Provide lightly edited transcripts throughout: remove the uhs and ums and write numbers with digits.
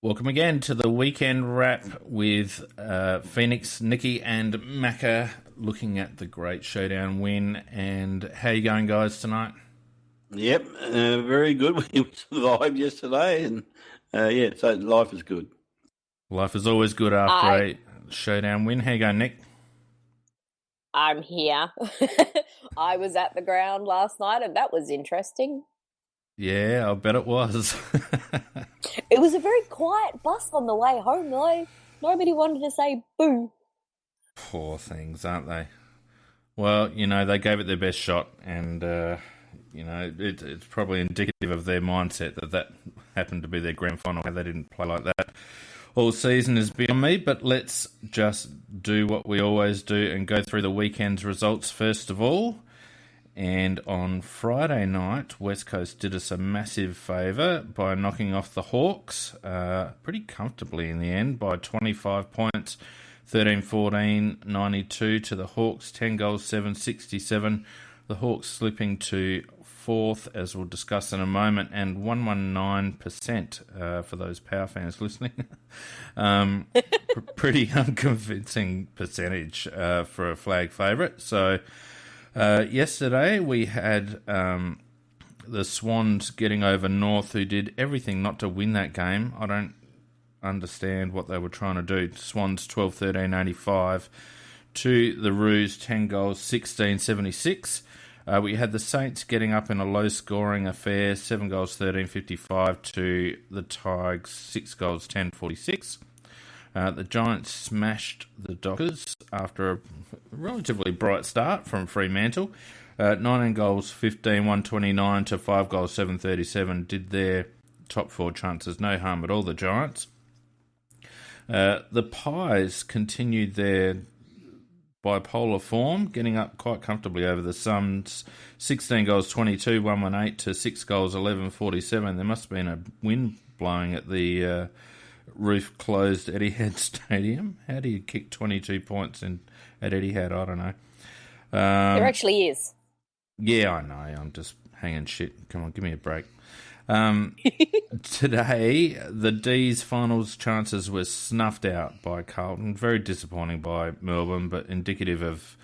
Welcome again to the weekend wrap with Phoenix, Nikki and Macca looking at the great Showdown win. And how you going, guys, tonight? Yep, very good. We survived yesterday and so life is good. Life is always good after a Showdown win. How you going, Nick? I'm here. I was at the ground last night and that was interesting. Yeah, I bet it was. It was a very quiet bus on the way home, though. Nobody wanted to say boo. Poor things, aren't they? Well, they gave it their best shot, and, it's probably indicative of their mindset that happened to be their grand final. They didn't play like that all season is beyond me, but let's just do what we always do and go through the weekend's results first of all. And on Friday night, West Coast did us a massive favour by knocking off the Hawks pretty comfortably in the end by 25 points, 13-14, 92 to the Hawks, 10 goals, 767. The Hawks slipping to fourth, as we'll discuss in a moment, and 119% for those Power fans listening. Pretty unconvincing percentage for a flag favourite. So yesterday we had the Swans getting over North, who did everything not to win that game. I don't understand what they were trying to do. Swans 12-13, 85 to the Roos, 10 goals, 16-76. We had the Saints getting up in a low-scoring affair, 7 goals, 13-55 to the Tigers, 6 goals, 10-46. The Giants smashed the Dockers after a relatively bright start from Fremantle. 19 goals, 15, 129 to 5 goals, 737. Did their top four chances no harm at all, the Giants. The Pies continued their bipolar form, getting up quite comfortably over the Suns. 16 goals, 22, 118 to 6 goals, 11-47. There must have been a wind blowing at the roof closed Etihad Stadium. How do you kick 22 points at Etihad? I don't know. There actually is. Yeah, I know. I'm just hanging shit. Come on, give me a break. Today, the D's finals chances were snuffed out by Carlton. Very disappointing by Melbourne, but indicative of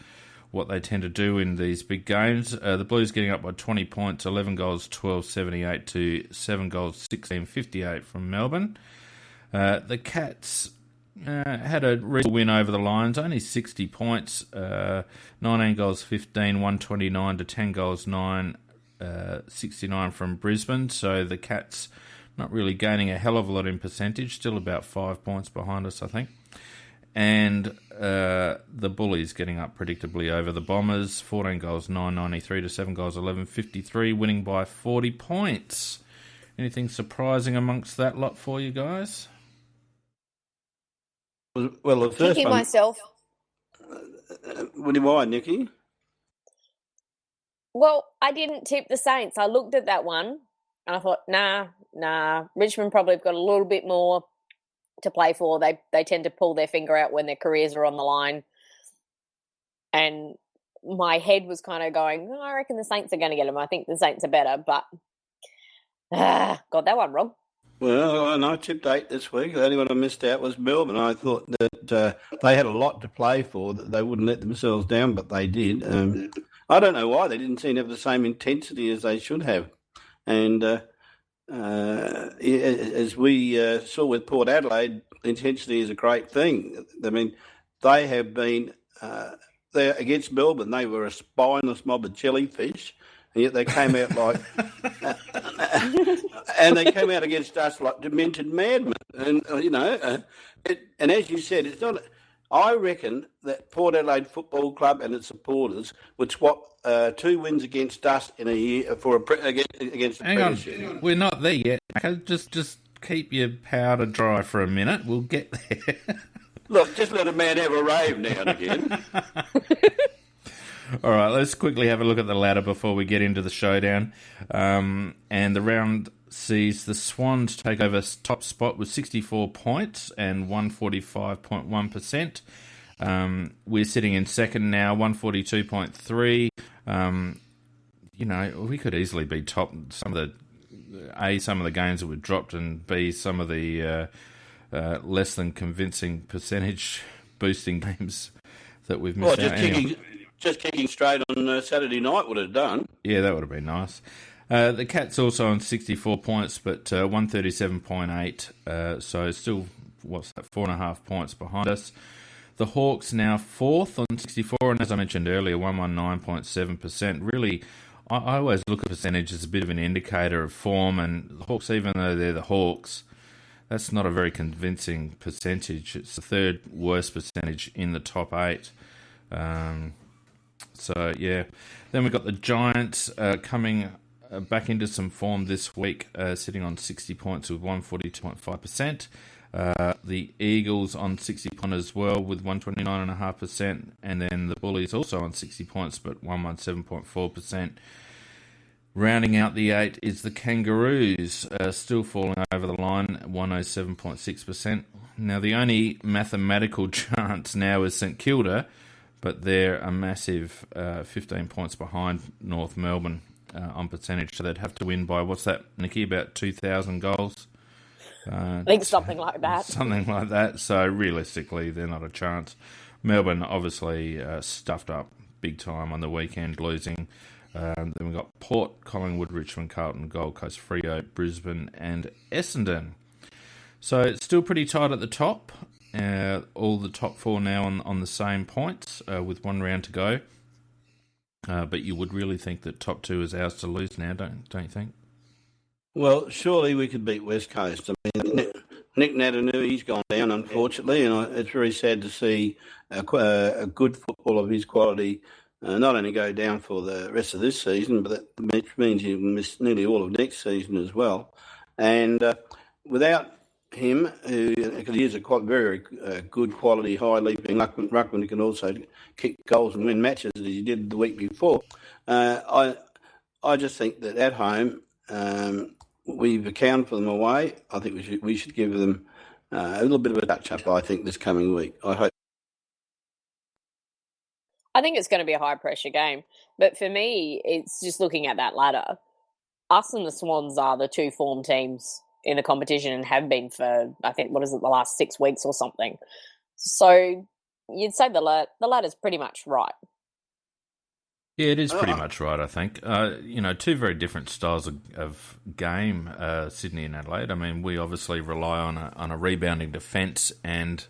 what they tend to do in these big games. The Blues getting up by 20 points, 11 goals, 12-78 to 7 goals, 16-58 from Melbourne. The Cats had a real win over the Lions, only 60 points, 19 goals, 15, 129 to 10 goals, 69 from Brisbane. So the Cats not really gaining a hell of a lot in percentage, still about 5 points behind us, I think. And the Bullies getting up predictably over the Bombers, 14 goals, 993 to 7 goals, 1153, winning by 40 points. Anything surprising amongst that lot for you guys? Well, the first Kicking one... myself. What do you mind, Nikki? Well, I didn't tip the Saints. I looked at that one and I thought, nah. Richmond probably have got a little bit more to play for. They tend to pull their finger out when their careers are on the line. And my head was kind of going, I reckon the Saints are going to get them. I think the Saints are better, but got that one wrong. Well, and I tipped 8 this week. The only one I missed out was Melbourne. I thought that they had a lot to play for, that they wouldn't let themselves down, but they did. I don't know why. They didn't seem to have the same intensity as they should have. And as we saw with Port Adelaide, intensity is a great thing. I mean, they have been there against Melbourne. They were a spineless mob of jellyfish. And yet they came out like, and they came out against us like demented madmen. And and as you said, it's not. I reckon that Port Adelaide Football Club and its supporters would swap 2 wins against us in a year for against. Hang on, we're not there yet. Okay, just keep your powder dry for a minute. We'll get there. Look, just let a man have a rave now and again. All right, let's quickly have a look at the ladder before we get into the Showdown. And the round sees the Swans take over top spot with 64 points and 145.1%. We're sitting in second now, 142.3. We could easily be top some of the A, some of the games that were dropped, and B, some of the less than convincing percentage boosting games that we've missed out. Just kicking straight on Saturday night would have done. Yeah, that would have been nice. The Cats also on 64 points, but 137.8, so still, 4.5 points behind us. The Hawks now fourth on 64, and as I mentioned earlier, 119.7%. Really, I always look at percentage as a bit of an indicator of form, and the Hawks, even though they're the Hawks, that's not a very convincing percentage. It's the third worst percentage in the top 8. So, yeah. Then we've got the Giants coming back into some form this week, sitting on 60 points with 142.5%. The Eagles on 60 points as well with 129.5%. And then the Bullies also on 60 points but 117.4%. Rounding out the 8 is the Kangaroos, still falling over the line, 107.6%. Now, the only mathematical chance now is St Kilda, but they're a massive 15 points behind North Melbourne on percentage, so they'd have to win by, what's that, Nikki, about 2,000 goals? I think something like that. Something like that, so realistically, they're not a chance. Melbourne obviously stuffed up big time on the weekend, losing. Then we've got Port, Collingwood, Richmond, Carlton, Gold Coast, Freo, Brisbane and Essendon. So it's still pretty tight at the top. All the top 4 now on the same points with 1 round to go. But you would really think that top 2 is ours to lose now, don't you think? Well, surely we could beat West Coast. I mean, Nick Natanui, he's gone down, unfortunately, and it's very sad to see a good football of his quality not only go down for the rest of this season, but that means he'll miss nearly all of next season as well. And without him, because he is a very good quality, high-leaping ruckman who can also kick goals and win matches as he did the week before, I just think that at home we've accounted for them away. I think we should give them a little bit of a touch-up, I think, this coming week. I hope. I think it's going to be a high-pressure game. But for me, it's just looking at that ladder. Us and the Swans are the 2 form teams in the competition and have been for, I think, the last 6 weeks or something. So you'd say the ladder's pretty much right. Yeah, it is pretty much right, I think. 2 very different styles of game, Sydney and Adelaide. I mean, we obviously rely on a rebounding defence and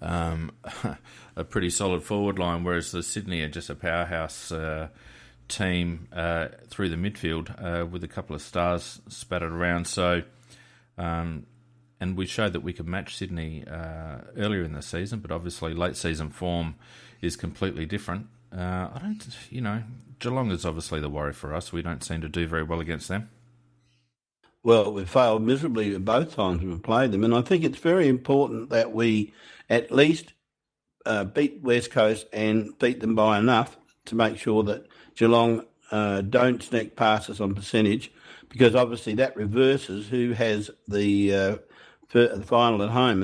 a pretty solid forward line, whereas the Sydney are just a powerhouse team through the midfield with a couple of stars spattered around. So, and we showed that we could match Sydney earlier in the season, but obviously late season form is completely different. Geelong is obviously the worry for us. We don't seem to do very well against them. Well, we've failed miserably at both times we've played them, and I think it's very important that we at least beat West Coast and beat them by enough to make sure that Geelong don't sneak past us on percentage, because obviously that reverses who has the final at home,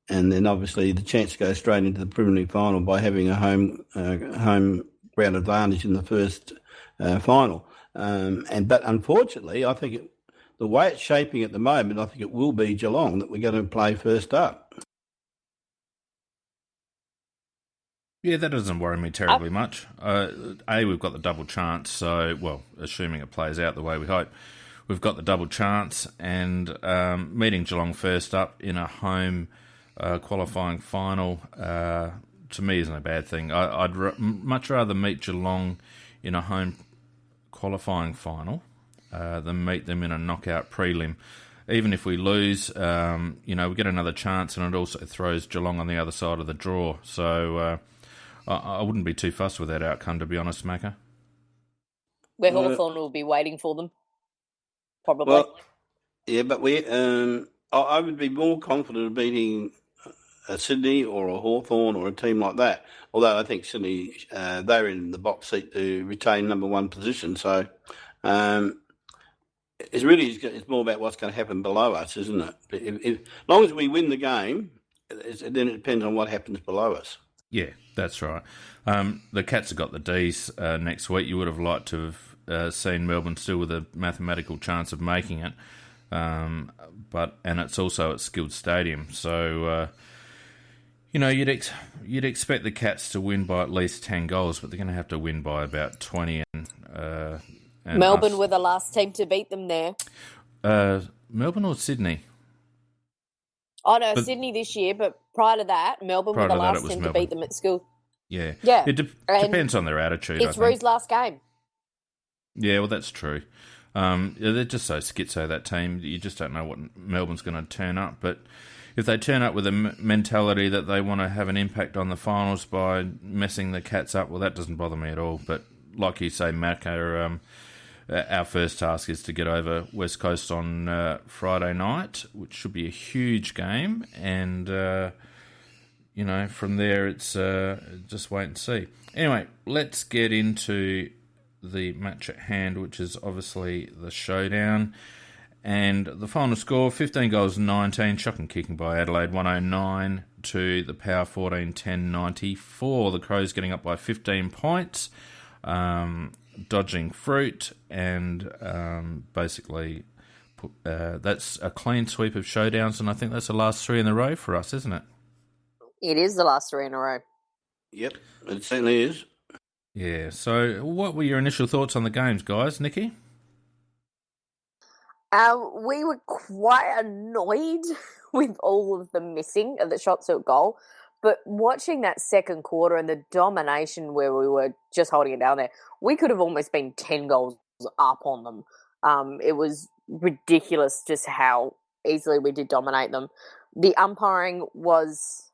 and then obviously the chance to go straight into the preliminary final by having a home ground advantage in the first final. But unfortunately, I think the way it's shaping at the moment, I think it will be Geelong that we're going to play first up. Yeah, that doesn't worry me terribly much. We've got the double chance, so, well, assuming it plays out the way we hope, we've got the double chance, and meeting Geelong first up in a home qualifying final, to me, isn't a bad thing. I'd much rather meet Geelong in a home qualifying final than meet them in a knockout prelim. Even if we lose, we get another chance, and it also throws Geelong on the other side of the draw. So I wouldn't be too fussed with that outcome, to be honest, Macca. Where Hawthorn will be waiting for them, probably. Well, yeah, but I would be more confident of beating a Sydney or a Hawthorn or a team like that. Although I think Sydney, they're in the box seat to retain number 1 position. So it's more about what's going to happen below us, isn't it? As long as we win the game, then it depends on what happens below us. Yeah, that's right. The Cats have got the D's next week. You would have liked to seen Melbourne still with a mathematical chance of making it. And it's also at Skilled Stadium, so you'd expect the Cats to win by at least 10 goals, but they're going to have to win by about 20. And Melbourne were the last team to beat them there. Melbourne or Sydney? Oh no, Sydney this year, but prior to that, Melbourne were the last team to beat them at school. Yeah, yeah. It depends on their attitude. It's Rue's last game. Yeah, well, that's true. They're just so schizo, that team. You just don't know what Melbourne's going to turn up. But if they turn up with a mentality that they want to have an impact on the finals by messing the Cats up, well, that doesn't bother me at all. But like you say, Macca, our first task is to get over West Coast on Friday night, which should be a huge game. And, from there, it's just wait and see. Anyway, let's get into the match at hand, which is obviously the Showdown. And the final score, 15 goals 19, shocking kicking by Adelaide, 109 to the Power 14, 10-94. The Crows getting up by 15 points, dodging fruit, and basically that's a clean sweep of Showdowns, and I think that's the last 3 in a row for us, isn't it? It is the last 3 in a row. Yep, it certainly is. Yeah, so what were your initial thoughts on the games, guys? Nikki? We were quite annoyed with all of the missing of the shots at goal, but watching that second quarter and the domination where we were just holding it down there, we could have almost been 10 goals up on them. It was ridiculous just how easily we did dominate them. The umpiring was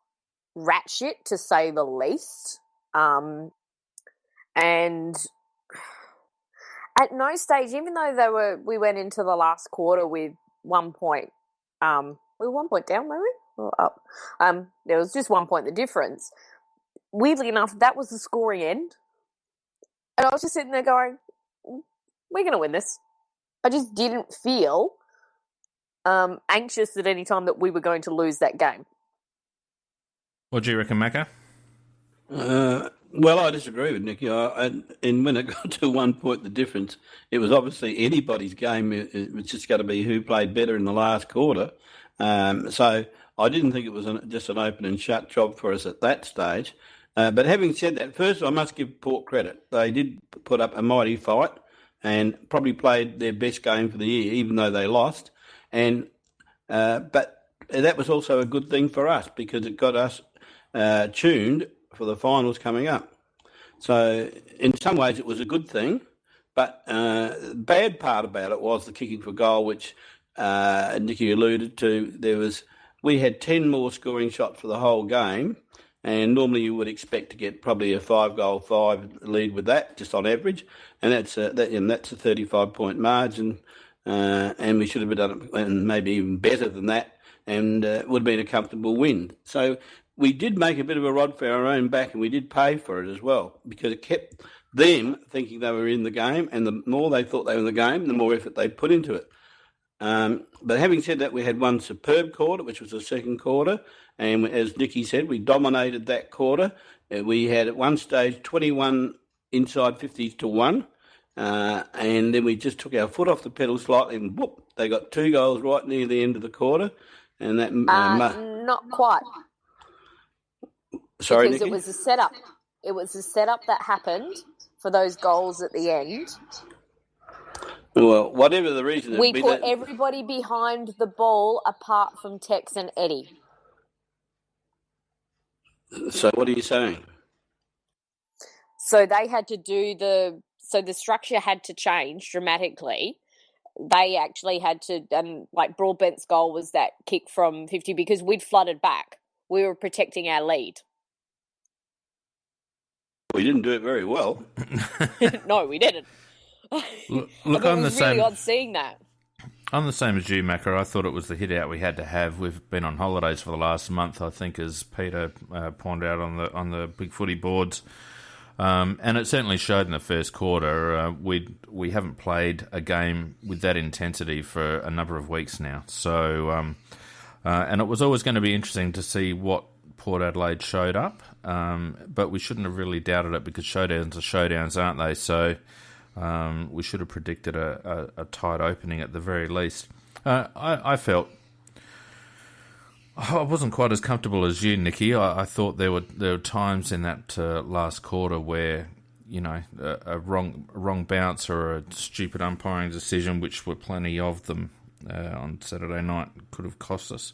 rat shit, to say the least. And at no stage, even though we went into the last quarter with 1 point, we were 1 point down, were we? Or up? There was just 1 point the difference. Weirdly enough, that was the scoring end. And I was just sitting there going, we're going to win this. I just didn't feel anxious at any time that we were going to lose that game. What do you reckon, Macca? Well, I disagree with Nicky. And when it got to 1 point, the difference, it was obviously anybody's game. It was just going to be who played better in the last quarter. So I didn't think it was just an open and shut job for us at that stage. But having said that, first I must give Port credit. They did put up a mighty fight and probably played their best game for the year, even though they lost. But that was also a good thing for us because it got us tuned for the finals coming up. So in some ways it was a good thing, but the bad part about it was the kicking for goal, which Nicky alluded to. We had 10 more scoring shots for the whole game, and normally you would expect to get probably a 5-goal lead with that, just on average, and that's a 35-point margin, and we should have done it, and maybe even better than that, and it would have been a comfortable win. So we did make a bit of a rod for our own back, and we did pay for it as well, because it kept them thinking they were in the game, and the more they thought they were in the game, the more effort they put into it. But having said that, we had one superb quarter, which was the second quarter, and as Nicky said, we dominated that quarter. We had at one stage 21 inside 50s to 1, and then we just took our foot off the pedal slightly, and whoop, they got 2 goals right near the end of the quarter, and that not quite. Sorry, because Nikki? it was a setup. It was a setup that happened for those goals at the end. Well, whatever the reason, we put everybody behind the ball apart from Tex and Eddie. So what are you saying? So they had to do so the structure had to change dramatically. They actually had to, like Broadbent's goal was that kick from 50 because we'd flooded back. We were protecting our lead. We didn't do it very well. No, we didn't. Look, I'm the same. Really odd seeing that. I'm the same as you, Macca. I thought it was the hit out we had to have. We've been on holidays for the last month, I think, as Peter pointed out on the big footy boards, and it certainly showed in the first quarter. We haven't played a game with that intensity for a number of weeks now. So, and it was always going to be interesting to see what Port Adelaide showed up, but we shouldn't have really doubted it because showdowns are showdowns, aren't they? So We should have predicted a tight opening at the very least. I felt I wasn't quite as comfortable as you, Nicky. I thought there were times in that last quarter where, you know, a wrong bounce or a stupid umpiring decision, which were plenty of them on Saturday night, could have cost us.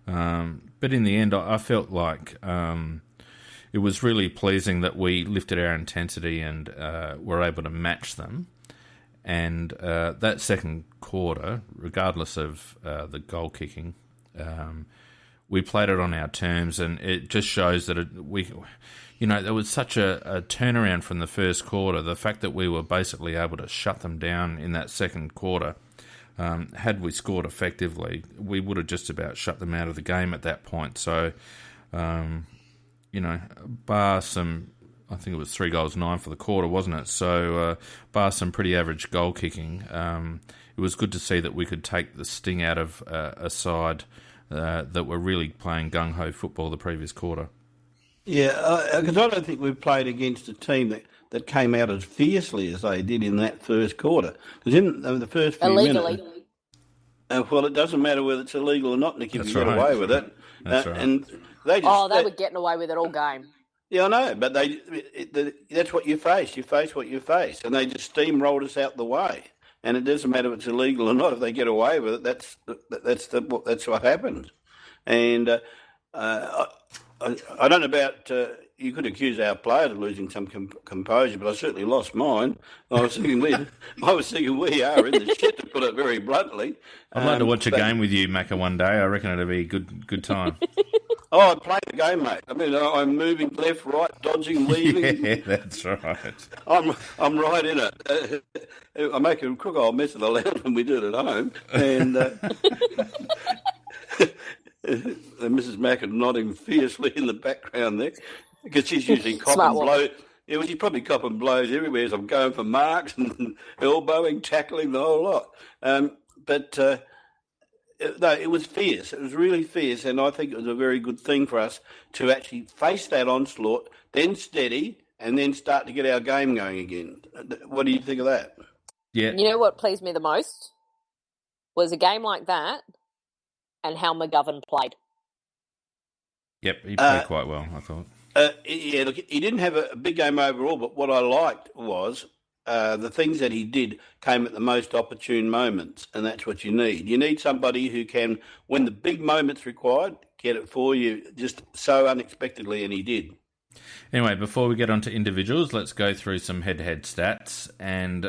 But in the end, I felt like it was really pleasing that we lifted our intensity and were able to match them. And that second quarter, regardless of the goal kicking, we played it on our terms, and it just shows that there was such a turnaround from the first quarter. The fact that we were basically able to shut them down in that second quarter, had we scored effectively, we would have just about shut them out of the game at that point. So, bar some, I think it was 3 goals 9 for the quarter, wasn't it? So, bar some pretty average goal kicking, it was good to see that we could take the sting out of a side that were really playing gung-ho football the previous quarter. Yeah, because I don't think we've played against a team that came out as fiercely as they did in that first quarter. Because in the first few minutes... well, it doesn't matter whether it's illegal or not, Nick, if you get away with it. That's right. And they were getting away with it all game. Yeah, I know, but that's what you face. You face what you face. And they just steamrolled us out the way. And it doesn't matter if it's illegal or not. If they get away with it, that's what happens. And I don't know about you could accuse our players of losing some composure, but I certainly lost mine. I was thinking we are in the shit, to put it very bluntly. I'd like to watch a game with you, Macca, one day. I reckon it'd be a good time. Oh, I play the game, mate. I mean, I'm moving left, right, dodging, weaving. Yeah, that's right. I'm right in it. I make a crook old mess of the land when we do it at home, and Mrs. Mack nodding fiercely in the background there, because she's usually copping blows. Yeah, well, she's probably copping blows everywhere as I'm going for marks and elbowing, tackling, the whole lot. No, it was fierce. It was really fierce, and I think it was a very good thing for us to actually face that onslaught, then steady, and then start to get our game going again. What do you think of that? Yeah. You know what pleased me the most was a game like that and how McGovern played. Yep, he played quite well, I thought. Yeah, look, he didn't have a big game overall, but what I liked was the things that he did came at the most opportune moments, and that's what you need. You need somebody who can, when the big moment's required, get it for you just so unexpectedly, and he did. Anyway, before we get on to individuals, let's go through some head-to-head stats. And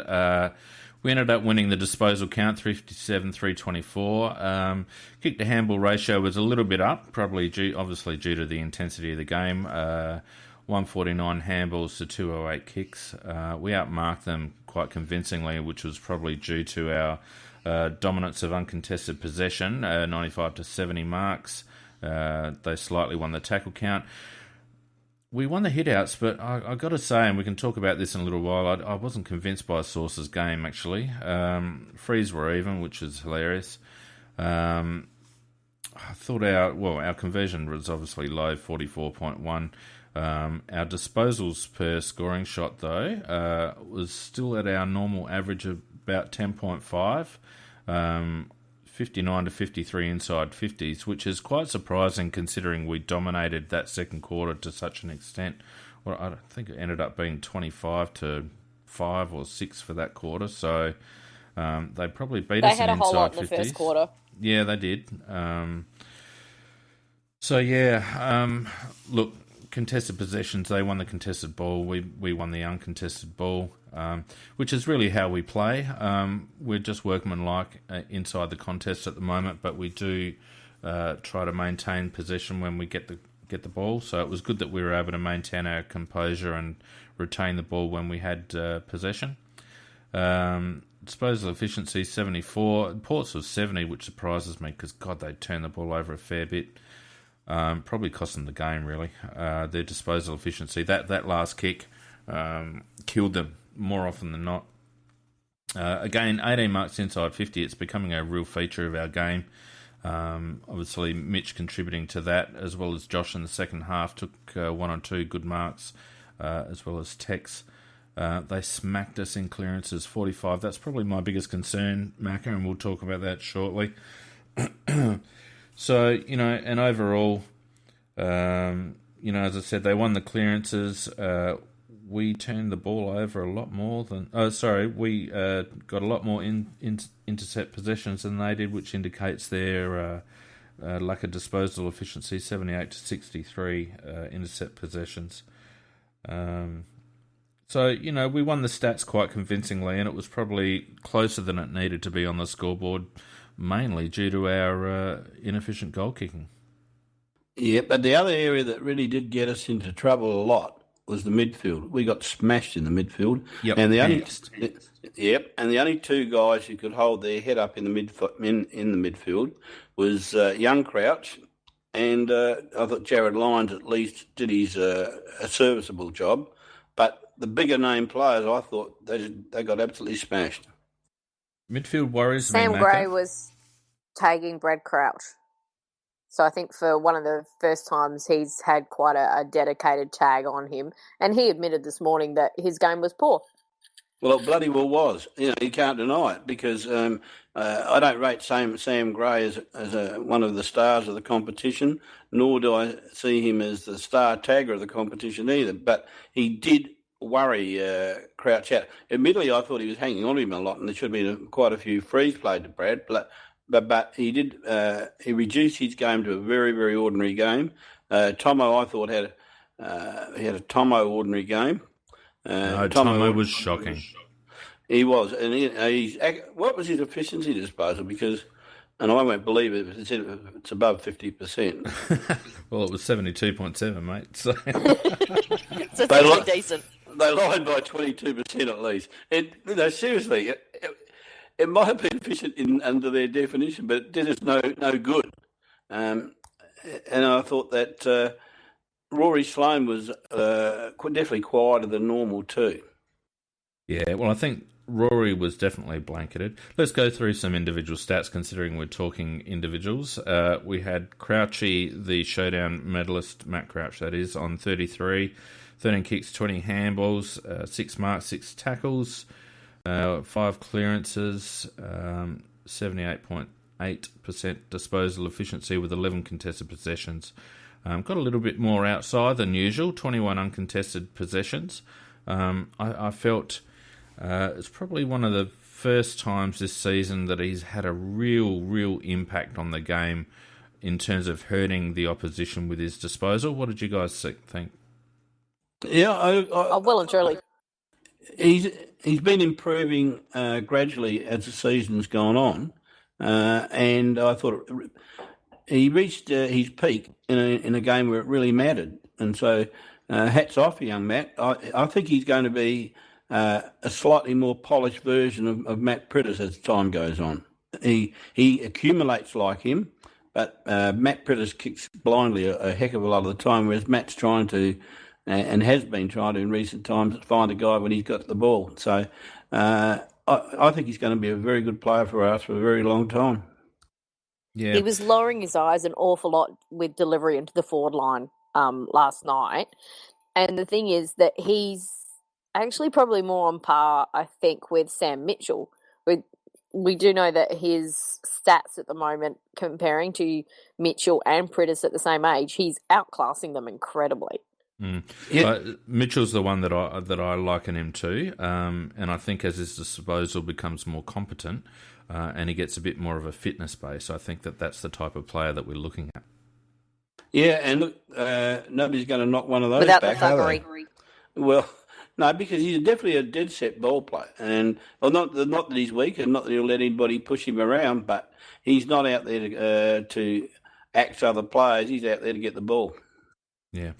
we ended up winning the disposal count, 357-324. Kick-to-handball ratio was a little bit up, probably obviously due to the intensity of the game. 149 handballs to 208 kicks. We outmarked them quite convincingly, which was probably due to our dominance of uncontested possession, 95 to 70 marks. They slightly won the tackle count. We won the hit-outs, but I got to say, and we can talk about this in a little while, I wasn't convinced by Source's game, actually. Frees were even, which is hilarious. I thought our conversion was obviously low, 44.1. Our disposals per scoring shot, though, was still at our normal average of about 10.5. 59 to 53 inside 50s, which is quite surprising considering we dominated that second quarter to such an extent. Well, I think it ended up being 25 to 5 or 6 for that quarter, so they probably beat us in inside 50s. They had a whole lot in the first quarter. Yeah, they did. Look, contested possessions, they won the contested ball, we won the uncontested ball, which is really how we play. We're just workmanlike inside the contest at the moment, but we do try to maintain possession when we get the ball. So it was good that we were able to maintain our composure and retain the ball when we had possession. Disposal efficiency 74, Ports was 70, which surprises me because God, they turned the ball over a fair bit. Probably cost them the game, really. Their disposal efficiency, that last kick killed them more often than not. Again, 18 marks inside 50, it's becoming a real feature of our game. Obviously, Mitch contributing to that, as well as Josh in the second half, took 1 or 2 good marks, as well as Tex. They smacked us in clearances, 45. That's probably my biggest concern, Macca, and we'll talk about that shortly. So, and overall, as I said, they won the clearances. We turned the ball over a lot more than... we got a lot more intercept possessions than they did, which indicates their lack of disposal efficiency, 78 to 63 intercept possessions. So, we won the stats quite convincingly, and it was probably closer than it needed to be on the scoreboard, mainly due to our inefficient goal kicking. Yeah, but the other area that really did get us into trouble a lot was the midfield. We got smashed in the midfield. Yep. And the only two guys who could hold their head up in the midfield was young Crouch, and I thought Jared Lyons at least did his a serviceable job. But the bigger name players, I thought they got absolutely smashed. Midfield worries me, Sam Macca. Gray was tagging Brad Crouch. So I think for one of the first times he's had quite a dedicated tag on him. And he admitted this morning that his game was poor. Well, it bloody well was. You can't deny it, because I don't rate Sam Gray as one of the stars of the competition, nor do I see him as the star tagger of the competition either. But he did worry Crouch out. Admittedly, I thought he was hanging on to him a lot, and there should have been quite a few frees played to Brad. But he did. He reduced his game to a very, very ordinary game. Tomo, I thought, had a Tomo ordinary game. Tomo was shocking. He was, and what was his efficiency disposal? Because, and I won't believe it, but it's above 50%. Well, it was 72.7, mate. So it's really decent. They lied by 22% at least. Seriously. It might have been efficient under their definition, but it did us no good. And I thought that Rory Sloane was definitely quieter than normal too. Yeah, well, I think Rory was definitely blanketed. Let's go through some individual stats, considering we're talking individuals. We had Crouchy, the Showdown medalist, Matt Crouch, that is, on 33, 13 kicks, 20 handballs, 6 marks, 6 tackles, 5 clearances, 78.8% disposal efficiency with 11 contested possessions. Got a little bit more outside than usual, 21 uncontested possessions. I felt it's probably one of the first times this season that he's had a real impact on the game in terms of hurting the opposition with his disposal. What did you guys think? Yeah, well and truly. He's been improving gradually as the season's gone on, and I thought he reached his peak in a game where it really mattered. And so, hats off, young Matt. I think he's going to be a slightly more polished version of Matt Prittis as time goes on. He accumulates like him, but Matt Prittis kicks blindly a heck of a lot of the time, whereas Matt's trying to. And has been trying to in recent times find a guy when he's got the ball. So I think he's going to be a very good player for us for a very long time. Yeah, he was lowering his eyes an awful lot with delivery into the forward line last night. And the thing is that he's actually probably more on par, I think, with Sam Mitchell. We do know that his stats at the moment, comparing to Mitchell and Prittis at the same age, he's outclassing them incredibly. Yeah. Mitchell's the one that I liken him to, and I think as his disposal becomes more competent and he gets a bit more of a fitness base, I think that's the type of player that we're looking at. Yeah, and look, nobody's going to knock one of those without back, the thuggery. Well, no, because he's definitely a dead set ball player, and not that he's weak, and not that he'll let anybody push him around, but he's not out there to axe other players. He's out there to get the ball. Yeah.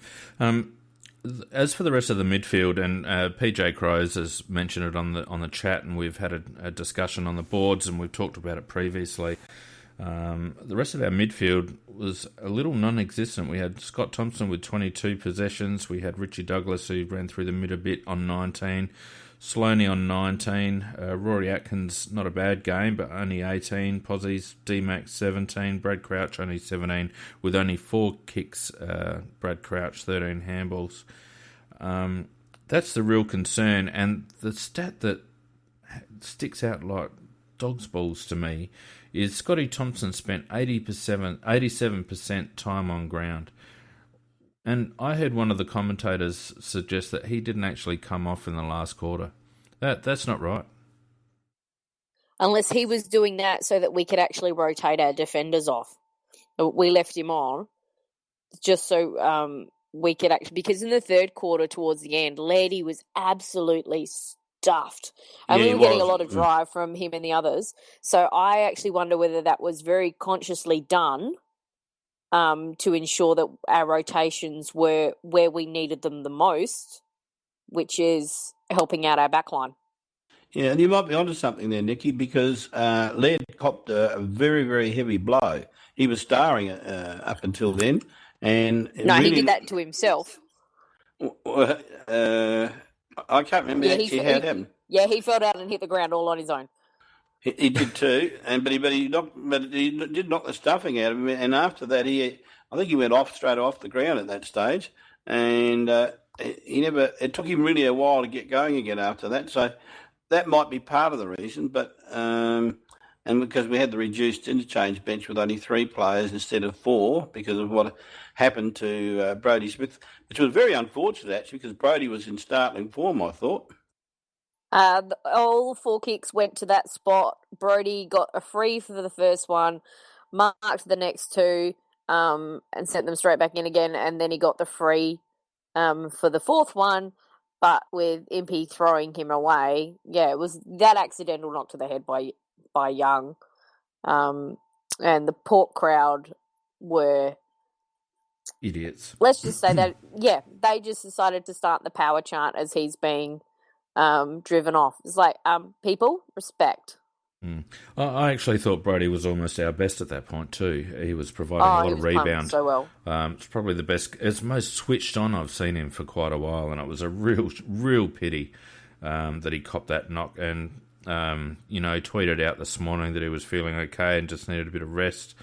As for the rest of the midfield, and PJ Crows has mentioned it on the chat, and we've had a discussion on the boards, and we've talked about it previously. The rest of our midfield was a little non-existent. We had Scott Thompson with 22 possessions. We had Richie Douglas, who ran through the mid a bit, on 19. Sloaney on 19. Rory Atkins, not a bad game, but only 18. Posies, D-Max 17. Brad Crouch only 17, with only 4 kicks. Brad Crouch 13 handballs. That's the real concern, and the stat that sticks out like dog's balls to me is Scotty Thompson spent 87% time on ground. And I heard one of the commentators suggest that he didn't actually come off in the last quarter. That's not right. Unless he was doing that so that we could actually rotate our defenders off. We left him on just so we could actually... Because in the third quarter towards the end, Lairdy was absolutely stuffed. And we were getting a lot of drive from him and the others. So I actually wonder whether that was very consciously done to ensure that our rotations were where we needed them the most, which is helping out our backline. Yeah, and you might be onto something there, Nicky, because Laird copped a very, very heavy blow. He was starring up until then. And he did that to himself. I can't remember how it happened. Yeah, he fell down and hit the ground all on his own. He did too, but he did knock the stuffing out of him. And after that, I think he went straight off the ground at that stage, and it took him really a while to get going again after that. So that might be part of the reason, but and because we had the reduced interchange bench with only 3 players instead of 4 because of what happened to Brodie Smith, which was very unfortunate actually because Brodie was in startling form, I thought. All 4 kicks went to that spot. Brodie got a free for the first one, marked the next 2, and sent them straight back in again, and then he got the free for the 4th one, but with Impey throwing him away, it was that accidental knock to the head by Young. And the Port crowd were idiots. Let's just say that, they just decided to start the power chant as he's being driven off. It's like, people, respect. I actually thought Brodie was almost our best at that point too. He was providing a lot of rebound. So well. It's probably the best. It's most switched on I've seen him for quite a while, and it was a real pity that he copped that knock. And he tweeted out this morning that he was feeling okay and just needed a bit of rest.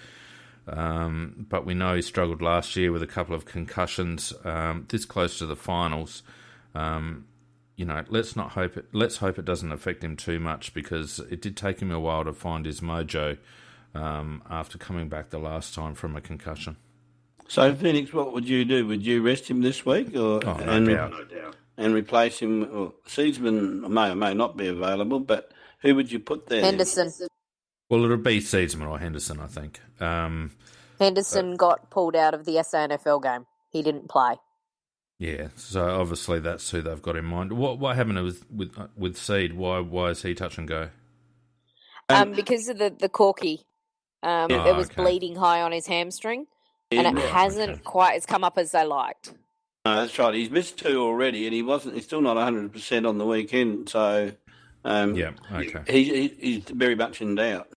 But we know he struggled last year with a couple of concussions. This close to the finals. Let's hope it doesn't affect him too much because it did take him a while to find his mojo after coming back the last time from a concussion. So, Phoenix, what would you do? Would you rest him this week, No doubt. And replace him? Well, Seedsman may or may not be available, but who would you put there? Henderson. Well, it'll be Seedsman or Henderson, I think. Henderson got pulled out of the SANFL game. He didn't play. Yeah, so obviously that's who they've got in mind. What happened with Seed? Why is he touch and go? Because of the corky. It was bleeding high on his hamstring, and it hasn't quite come up as they liked. No, that's right. He's missed 2 already, and he's still not 100% on the weekend. So, he's very much in doubt.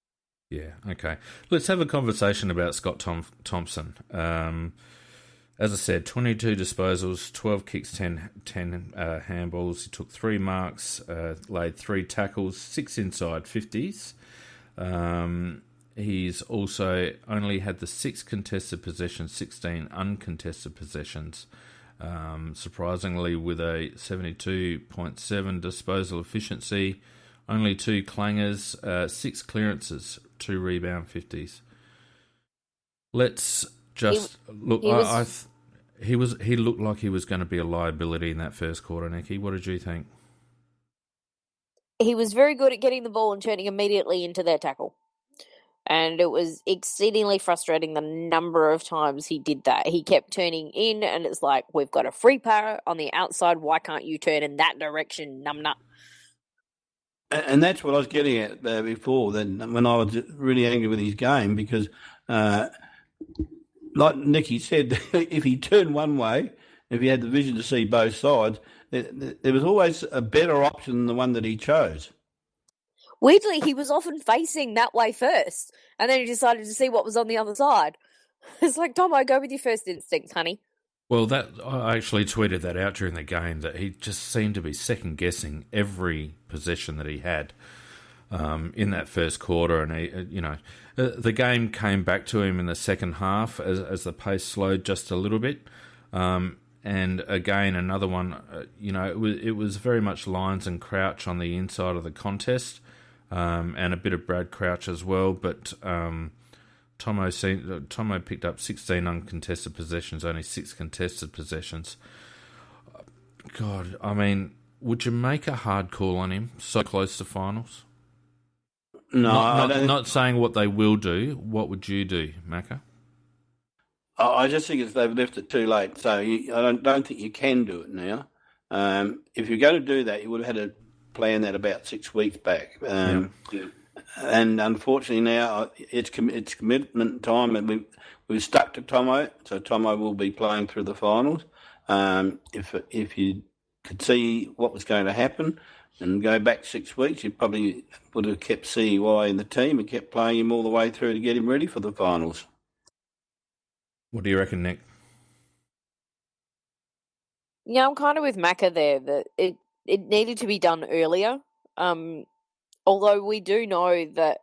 Yeah, okay. Let's have a conversation about Scott Thompson. As I said, 22 disposals, 12 kicks, 10 handballs. He took 3 marks, laid 3 tackles, 6 inside 50s. He's also only had the 6 contested possessions, 16 uncontested possessions. Surprisingly, with a 72.7 disposal efficiency, only 2 clangers, 6 clearances, 2 rebound 50s. Let's just look. He looked like he was going to be a liability in that first quarter, Nikki. What did you think? He was very good at getting the ball and turning immediately into their tackle. And it was exceedingly frustrating the number of times he did that. He kept turning in, and it's like, we've got a free power on the outside. Why can't you turn in that direction, numbnut? And that's what I was getting at before, then when I was really angry with his game, because like Nicky said, if he turned one way, if he had the vision to see both sides, there was always a better option than the one that he chose. Weirdly, he was often facing that way first, and then he decided to see what was on the other side. It's like, Tomo, go with your first instinct, honey. Well, I actually tweeted that out during the game, that he just seemed to be second-guessing every possession that he had in that first quarter, and the game came back to him in the second half as the pace slowed just a little bit. And again, another one, it was very much Lyons and Crouch on the inside of the contest, and a bit of Brad Crouch as well. But Tomo picked up 16 uncontested possessions, only 6 contested possessions. God, I mean, would you make a hard call on him so close to finals? No, not saying what they will do. What would you do, Macca? I just think they've left it too late. So I don't think you can do it now. If you're going to do that, you would have had to plan that about 6 weeks back. And unfortunately now it's commitment time, and we've stuck to Tomo. So Tomo will be playing through the finals. If you could see what was going to happen and go back 6 weeks, you probably would have kept CY in the team and kept playing him all the way through to get him ready for the finals. What do you reckon, Nick? Yeah, I'm kind of with Macca there that it needed to be done earlier. Although we do know that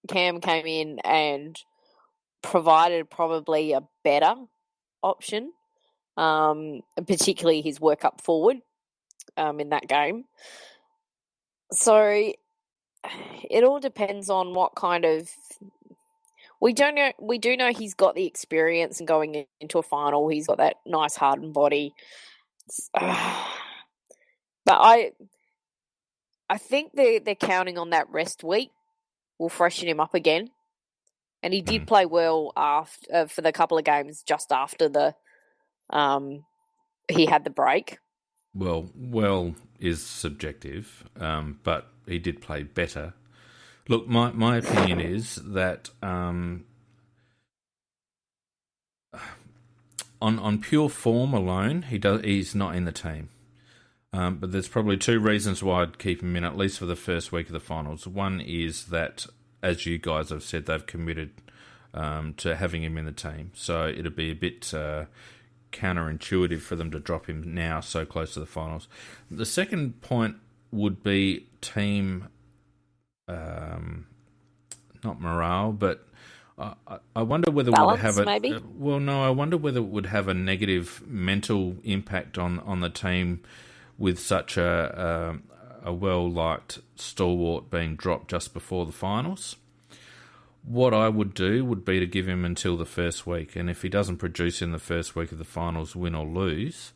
Cam came in and provided probably a better option, particularly his work up forward in that game. So it all depends on what kind of. We do know he's got the experience and going into a final. He's got that nice hardened body. But I think they're counting on that rest week will freshen him up again. And he did play well after for the couple of games just after he had the break. Well is subjective, but he did play better. Look, my opinion is that on pure form alone, he's not in the team. But there's probably 2 reasons why I'd keep him in, at least for the first week of the finals. One is that, as you guys have said, they've committed to having him in the team. So it'd be a bit counterintuitive for them to drop him now so close to the finals. The second point would be team, not morale, but I wonder whether it would have a maybe? I wonder whether it would have a negative mental impact on the team with such a well-liked stalwart being dropped just before the finals. What I would do would be to give him until the first week, and if he doesn't produce in the first week of the finals, win or lose,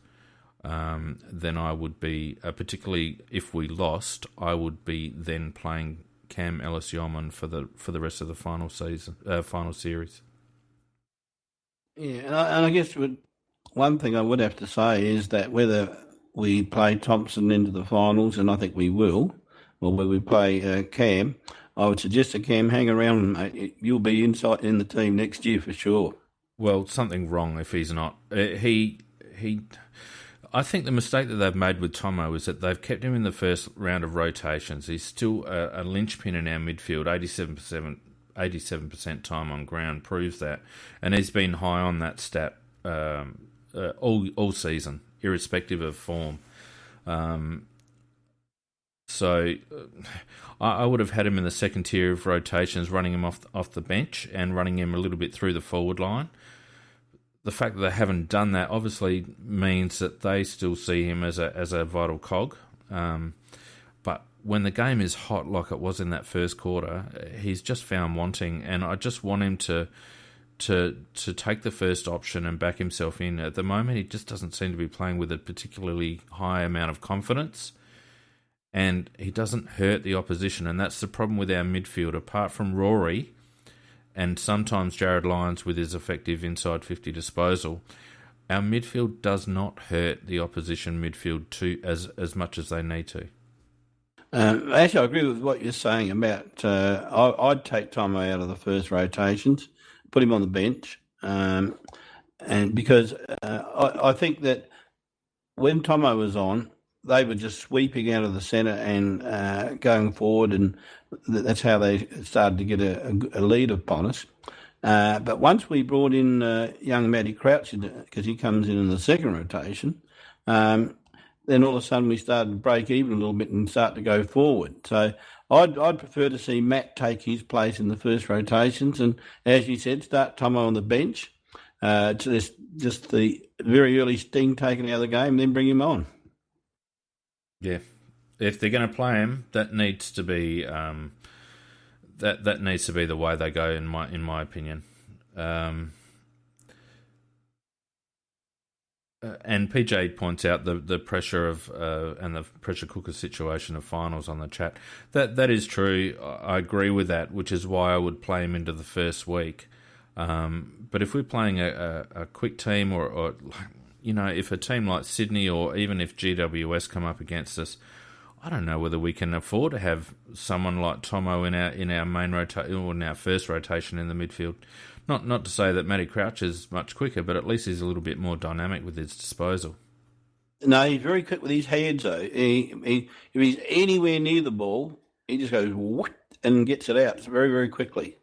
then I would be, particularly if we lost, I would be then playing Cam Ellis-Yeoman for the rest of the final series. Yeah, and I guess one thing I would have to say is that whether we play Thompson into the finals, and I think we will, or whether we play Cam, I would suggest that Cam hang around, mate. You'll be inside in the team next year for sure. Well, something wrong if he's not. I think the mistake that they've made with Tomo is that they've kept him in the first round of rotations. He's still a linchpin in our midfield. 87% time on ground proves that, and he's been high on that stat all season, irrespective of form. So I would have had him in the second tier of rotations, running him off the bench and running him a little bit through the forward line. The fact that they haven't done that obviously means that they still see him as a vital cog. But when the game is hot like it was in that first quarter, he's just found wanting, and I just want him to take the first option and back himself in. At the moment, he just doesn't seem to be playing with a particularly high amount of confidence, and he doesn't hurt the opposition, and that's the problem with our midfield. Apart from Rory and sometimes Jared Lyons with his effective inside 50 disposal, our midfield does not hurt the opposition midfield as much as they need to. Actually, I agree with what you're saying about. I'd take Tomo out of the first rotations, put him on the bench, and because I think that when Tomo was on, they were just sweeping out of the centre and going forward, and that's how they started to get a lead upon us. But once we brought in young Matty Crouch, because he comes in the second rotation, then all of a sudden we started to break even a little bit and start to go forward. So I'd prefer to see Matt take his place in the first rotations, and as you said, start Tomo on the bench. Just the very early sting taken out of the game, then bring him on. Yeah, if they're going to play him, that needs to be that needs to be the way they go. In my opinion. And PJ points out the pressure of and the pressure cooker situation of finals on the chat. That is true. I agree with that, which is why I would play him into the first week. But if we're playing a quick team, or if a team like Sydney, or even if GWS come up against us, I don't know whether we can afford to have someone like Tomo in our main rotation, or in our first rotation in the midfield. Not to say that Matty Crouch is much quicker, but at least he's a little bit more dynamic with his disposal. No, he's very quick with his hands, though. If he's anywhere near the ball, he just goes whoop and gets it out very, very quickly.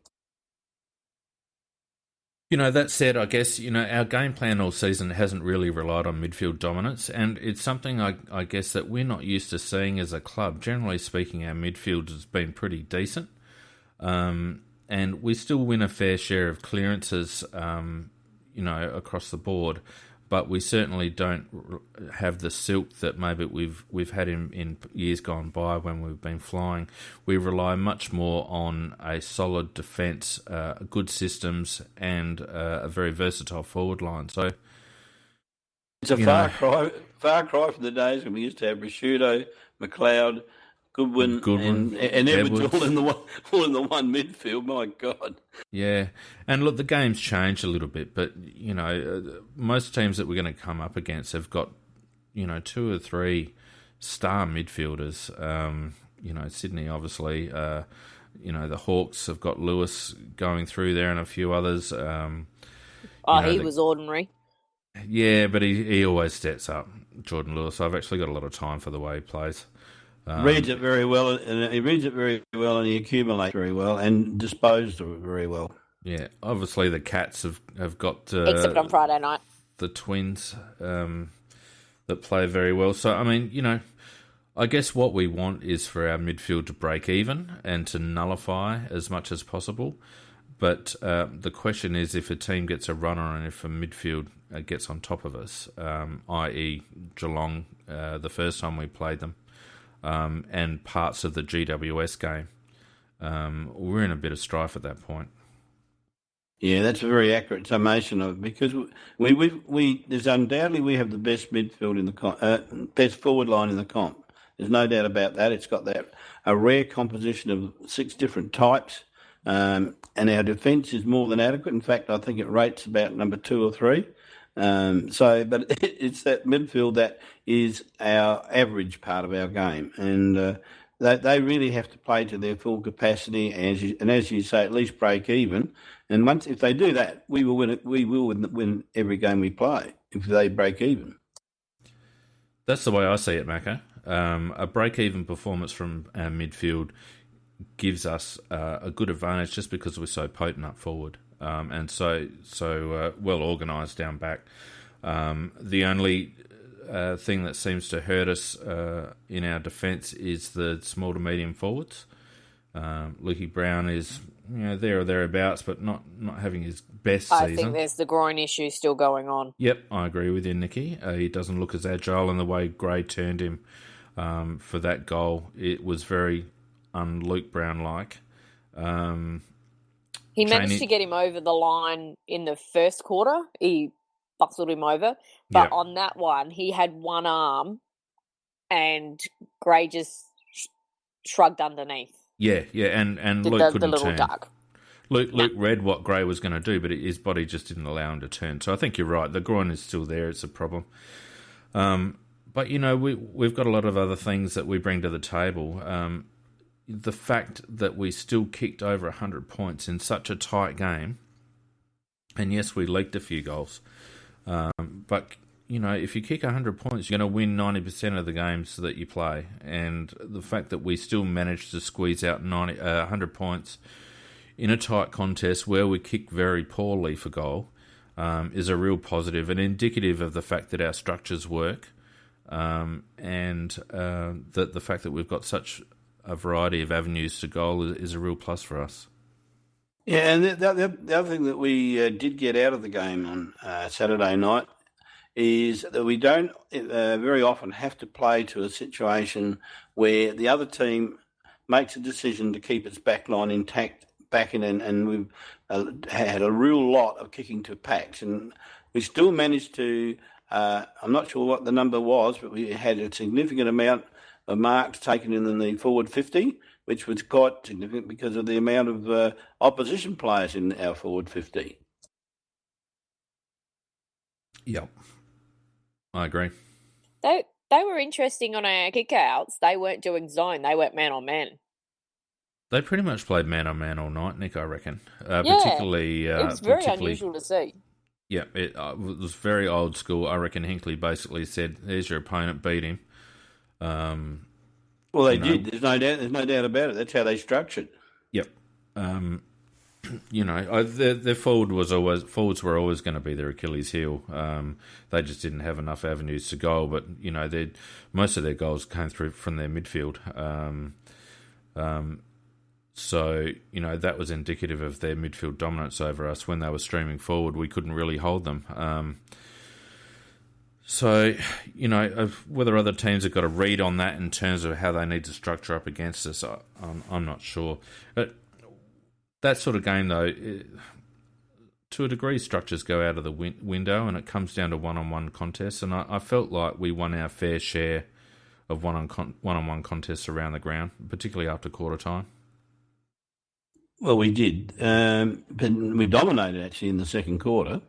That said, I guess, our game plan all season hasn't really relied on midfield dominance, and it's something I guess that we're not used to seeing as a club. Generally speaking, our midfield has been pretty decent. And we still win a fair share of clearances, across the board, but we certainly don't have the silk that maybe we've had in years gone by when we've been flying. We rely much more on a solid defence, good systems, and a very versatile forward line. So it's a far cry from the days when we used to have Rashudo, McLeod, Goodwin and Edwards all in the one midfield. My God. Yeah, and look, the game's changed a little bit, but most teams that we're going to come up against have got 2 or 3 star midfielders. Sydney obviously. The Hawks have got Lewis going through there, and a few others. He was ordinary. Yeah, but he always steps up, Jordan Lewis. I've actually got a lot of time for the way he plays. Reads it very well, and he accumulates very well and disposed of it very well. Yeah, obviously the Cats have got except on Friday night, the twins that play very well. So I mean, I guess what we want is for our midfield to break even and to nullify as much as possible. But the question is, if a team gets a runner and if a midfield gets on top of us, i.e. Geelong, the first time we played them. And parts of the GWS game, we're in a bit of strife at that point. Yeah, that's a very accurate summation of it, because there's undoubtedly we have the best midfield in the best forward line in the comp. There's no doubt about that. It's got a rare composition of 6 different types, and our defence is more than adequate. In fact, I think it rates about number 2 or 3. But it's that midfield that is our average part of our game, and they really have to play to their full capacity, and as you say, at least break even. And if they do that, we will win it. We will win every game we play if they break even. That's the way I see it, Macca. A break-even performance from our midfield gives us a good advantage just because we're so potent up forward. And so well organised down back. The only thing that seems to hurt us in our defence is the small to medium forwards. Lukey Brown is there or thereabouts, but not having his best season. I think there's the groin issue still going on. Yep, I agree with you, Nikki. He doesn't look as agile, and the way Gray turned him for that goal, it was very un-Luke Brown-like. He managed to get him over the line in the first quarter. He bustled him over. But on that one, he had one arm and Gray just shrugged underneath. Yeah, and Luke couldn't turn. Duck. Luke read what Gray was going to do, but his body just didn't allow him to turn. So I think you're right. The groin is still there. It's a problem. But, we've got a lot of other things that we bring to the table. The fact that we still kicked over 100 points in such a tight game, and yes, we leaked a few goals, but if you kick 100 points, you're going to win 90% of the games that you play, and the fact that we still managed to squeeze out 100 points in a tight contest where we kick very poorly for goal is a real positive and indicative of the fact that our structures work, and that the fact that we've got such a variety of avenues to goal is a real plus for us. Yeah, and the other thing that we did get out of the game on Saturday night is that we don't very often have to play to a situation where the other team makes a decision to keep its back line intact back in, and we've had a real lot of kicking to packs, and we still managed to, I'm not sure what the number was, but we had a significant amount of marks taken in the forward 50, which was quite significant because of the amount of opposition players in our forward 50. Yep. I agree. They were interesting on our kickouts. They weren't doing zone. They went man on man. They pretty much played man on man all night, Nick, I reckon. Yeah, particularly, it was very unusual to see. Yeah, it was very old school. I reckon Hinkley basically said, "There's your opponent, beat him." Well, they did. There's no doubt about it. That's how they structured. Yep. Their forwards were always going to be their Achilles heel. They just didn't have enough avenues to goal. But most of their goals came through from their midfield. So that was indicative of their midfield dominance over us. When they were streaming forward, we couldn't really hold them. So, whether other teams have got a read on that in terms of how they need to structure up against us, I'm not sure. But that sort of game, though, to a degree, structures go out of the window, and it comes down to one-on-one contests. And I felt like we won our fair share of one-on-one contests around the ground, particularly after quarter time. Well, we did, but we dominated actually in the second quarter.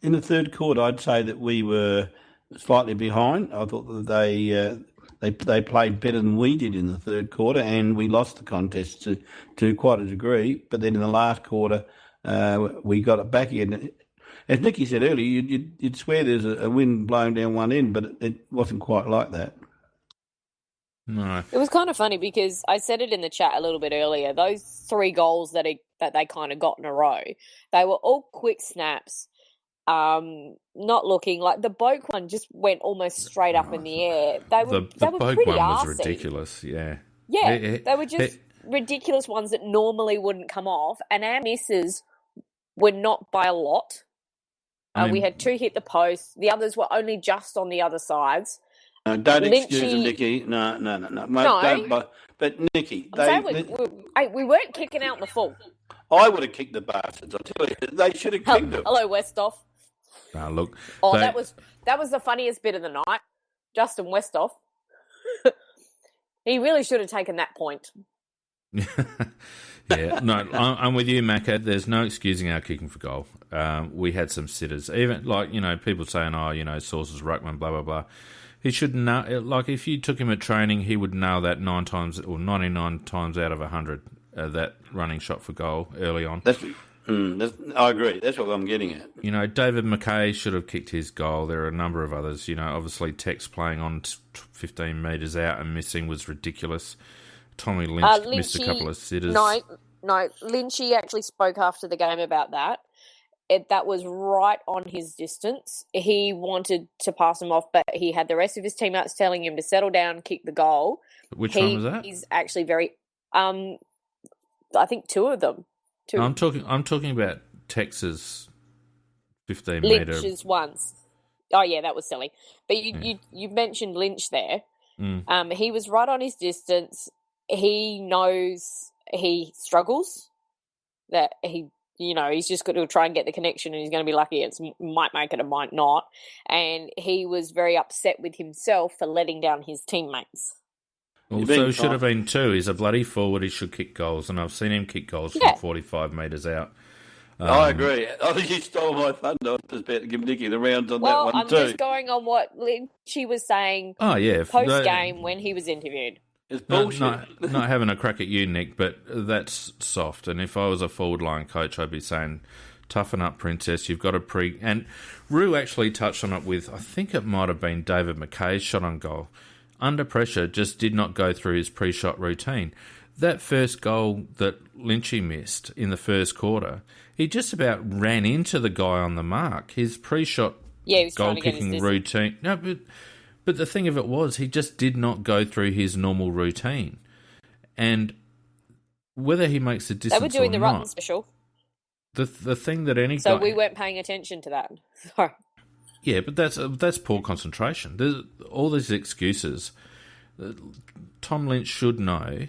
In the third quarter, I'd say that we were slightly behind. I thought that they played better than we did in the third quarter, and we lost the contest to quite a degree. But then in the last quarter, we got it back again. As Nicky said earlier, you'd swear there's a wind blowing down one end, but it wasn't quite like that. No. It was kind of funny because I said it in the chat a little bit earlier. Those 3 goals that they kind of got in a row, they were all quick snaps. Not looking like the Boak one just went almost straight up in the air. The Boak pretty one was arsey. Ridiculous, yeah. Yeah, they were just ridiculous ones that normally wouldn't come off, and our misses were not by a lot. We had 2 hit the post. The others were only just on the other sides. Don't excuse them, Nicky. No. Mate, no. But Nicky, we weren't kicking out in the full. I would have kicked the bastards. I tell you, they should have kicked them. Hello, Westhoff. Look. That was the funniest bit of the night. Justin Westhoff. He really should have taken that point. Yeah, no, I'm with you, Macca. There's no excusing our kicking for goal. We had some sitters. Even, people saying, Sources, Ruckman, blah, blah, blah. He should know, if you took him at training, he would nail that 9 times or 99 times out of 100, that running shot for goal early on. I agree. That's what I'm getting at. David McKay should have kicked his goal. There are a number of others. Obviously Tex playing on 15 metres out and missing was ridiculous. Tommy Lynch missed a couple of sitters. No, Lynchy actually spoke after the game about that. That was right on his distance. He wanted to pass him off, but he had the rest of his teammates telling him to settle down, kick the goal. Which one was that? He's actually very, I think 2 of them. No, I'm talking about Texas 15 metre. Lynch's ones. Oh yeah, that was silly. But you mentioned Lynch there. He was right on his distance. He knows he struggles. That he's just got to try and get the connection, and he's going to be lucky. It might make it, it might not. And he was very upset with himself for letting down his teammates. Well, so he should have been too. He's a bloody forward. He should kick goals, and I've seen him kick goals from 45 metres out. I agree. I think you stole my thunder. I was about to give Nicky the rounds on that one I'm too. just going on what Lynchy was saying post-game when he was interviewed. It's bullshit. Not having a crack at you, Nick, but that's soft. And if I was a forward line coach, I'd be saying, toughen up, Princess. You've got to And Rue actually touched on it with, I think it might have been David McKay's shot on goal. Under pressure, just did not go through his pre-shot routine. That first goal that Lynchy missed in the first quarter, he just about ran into the guy on the mark. His pre-shot goal-kicking routine... No, but the thing of it was, he just did not go through his normal routine. And whether he makes a distance or not... They were doing the Rutten special. The thing that any guy... So we weren't paying attention to that. Sorry. Yeah, but that's poor concentration. There's all these excuses. Tom Lynch should know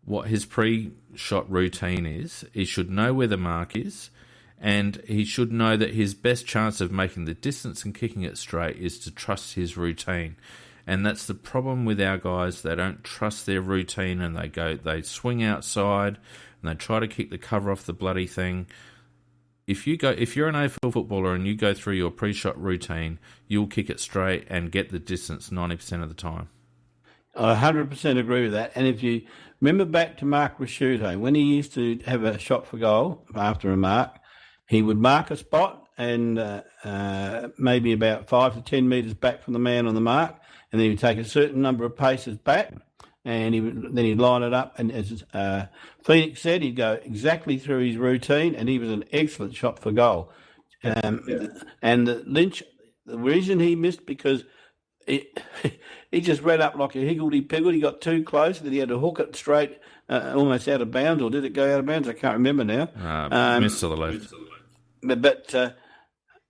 what his pre-shot routine is. He should know where the mark is, and he should know that his best chance of making the distance and kicking it straight is to trust his routine. And that's the problem with our guys. They don't trust their routine, and they swing outside and they try to kick the cover off the bloody thing. If you're an AFL footballer and you go through your pre-shot routine, you'll kick it straight and get the distance 90% of the time. I 100% agree with that. And if you remember back to Mark Rasciuto, when he used to have a shot for goal after a mark, he would mark a spot and maybe about 5 to 10 metres back from the man on the mark, and then he'd take a certain number of paces back, and then he'd line it up. And as Phoenix said, he'd go exactly through his routine, and he was an excellent shot for goal. And Lynch, the reason he missed, because he just ran up like a higgledy-piggledy. He got too close, and then he had to hook it straight, almost out of bounds, or did it go out of bounds? I can't remember now. Missed to the left. But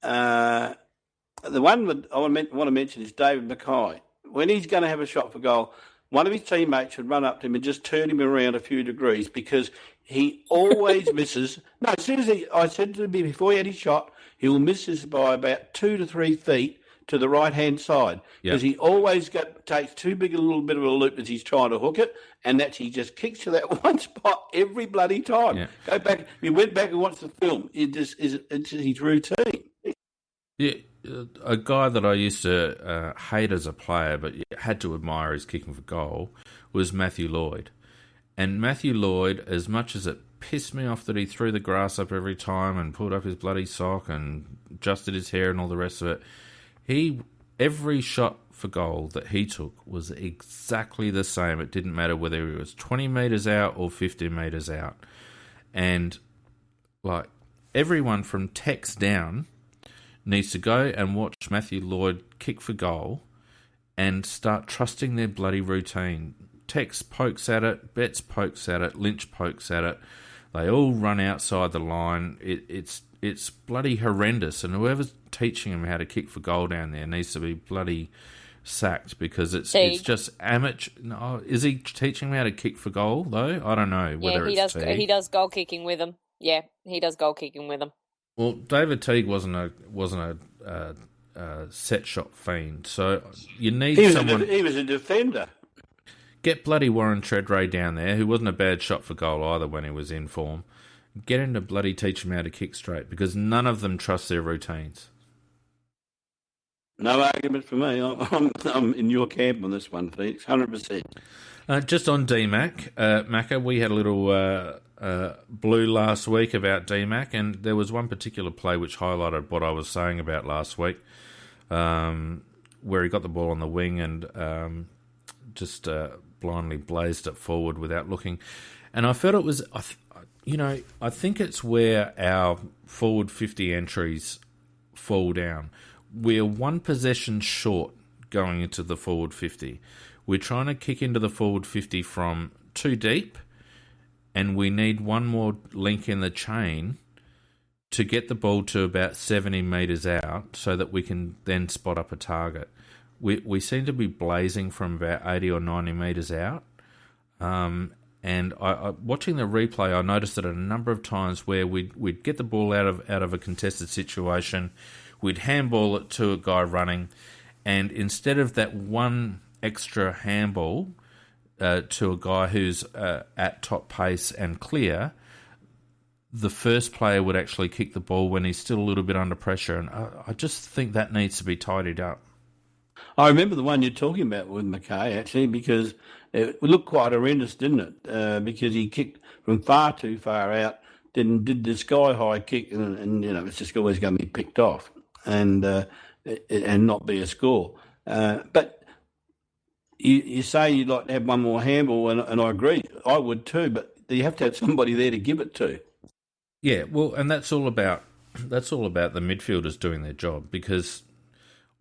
the one that I want to mention is David Mackay. When he's going to have a shot for goal, one of his teammates should run up to him and just turn him around a few degrees, because he always misses. No, as soon as I said to him before he had his shot, he will miss this by about 2 to 3 feet to the right-hand side, because he always takes too big a little bit of a loop as he's trying to hook it, and he just kicks to that one spot every bloody time. Yeah. Go back. If you went back and watched the film, it's his routine. Yeah, a guy that I used to hate as a player, but had to admire his kicking for goal, was Matthew Lloyd. And Matthew Lloyd, as much as it pissed me off that he threw the grass up every time and pulled up his bloody sock and adjusted his hair and all the rest of it, every shot for goal that he took was exactly the same. It didn't matter whether he was 20 metres out or 50 metres out. And like everyone from Tex down needs to go and watch Matthew Lloyd kick for goal and start trusting their bloody routine. Tex pokes at it, Betts pokes at it, Lynch pokes at it. They all run outside the line. It's bloody horrendous, and whoever's teaching him how to kick for goal down there needs to be bloody sacked, because it's just amateur. No, is he teaching him how to kick for goal though? I don't know whether he does goal kicking with him. Yeah, he does goal kicking with him. Well, David Teague wasn't a set shot fiend, so you need someone. He was a defender. Get bloody Warren Treadray down there, who wasn't a bad shot for goal either when he was in form. Get him to bloody teach him how to kick straight, because none of them trust their routines. No argument for me. I'm in your camp on this one, Felix, 100%. Just on DMAC, Macca, we had a little blue last week about DMAC, and there was one particular play which highlighted what I was saying about last week, where he got the ball on the wing and just blindly blazed it forward without looking. And I felt it was, I think it's where our forward 50 entries fall down. We're one possession short going into the forward 50. We're trying to kick into the forward 50 from too deep, and we need one more link in the chain to get the ball to about 70 metres out so that we can then spot up a target. We seem to be blazing from about 80 or 90 metres out. And I watching the replay, I noticed it a number of times where we'd get the ball out of a contested situation, we'd handball it to a guy running, and instead of that one extra handball to a guy who's at top pace and clear, the first player would actually kick the ball when he's still a little bit under pressure, and I just think that needs to be tidied up. I remember the one you're talking about with Mackay, actually, because it looked quite horrendous, didn't it? Because he kicked from far too far out, did the sky-high kick, and it's just always going to be picked off and not be a score. But you say you'd like to have one more handball, and I agree. I would too, but you have to have somebody there to give it to. Yeah, well, and that's all about the midfielders doing their job, because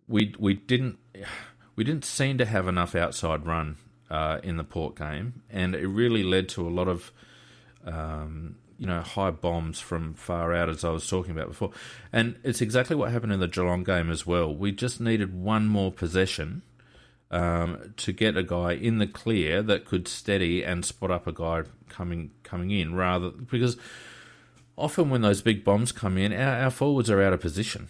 we didn't seem to have enough outside run in the Port game, and it really led to a lot of high bombs from far out, as I was talking about before. And it's exactly what happened in the Geelong game as well. We just needed one more possession to get a guy in the clear that could steady and spot up a guy coming in, because often when those big bombs come in, our forwards are out of position.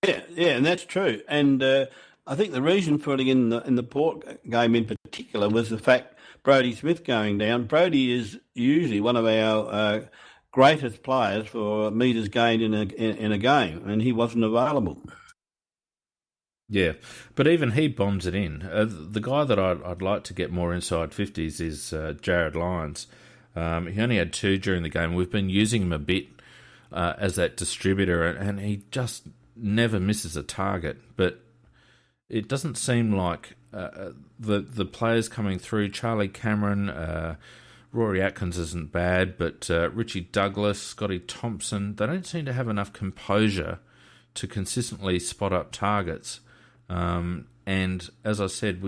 Yeah, and that's true. And I think the reason for it in the Port game in particular was the fact Brodie Smith going down. Brodie is usually one of our greatest players for metres gained in a game, and he wasn't available. Yeah, but even he bombs it in. The guy that I'd like to get more inside 50s is Jared Lyons. He only had 2 during the game. We've been using him a bit as that distributor, and he just never misses a target. But it doesn't seem like the players coming through, Charlie Cameron, Rory Atkins isn't bad, but Richie Douglas, Scotty Thompson, they don't seem to have enough composure to consistently spot up targets. And as I said,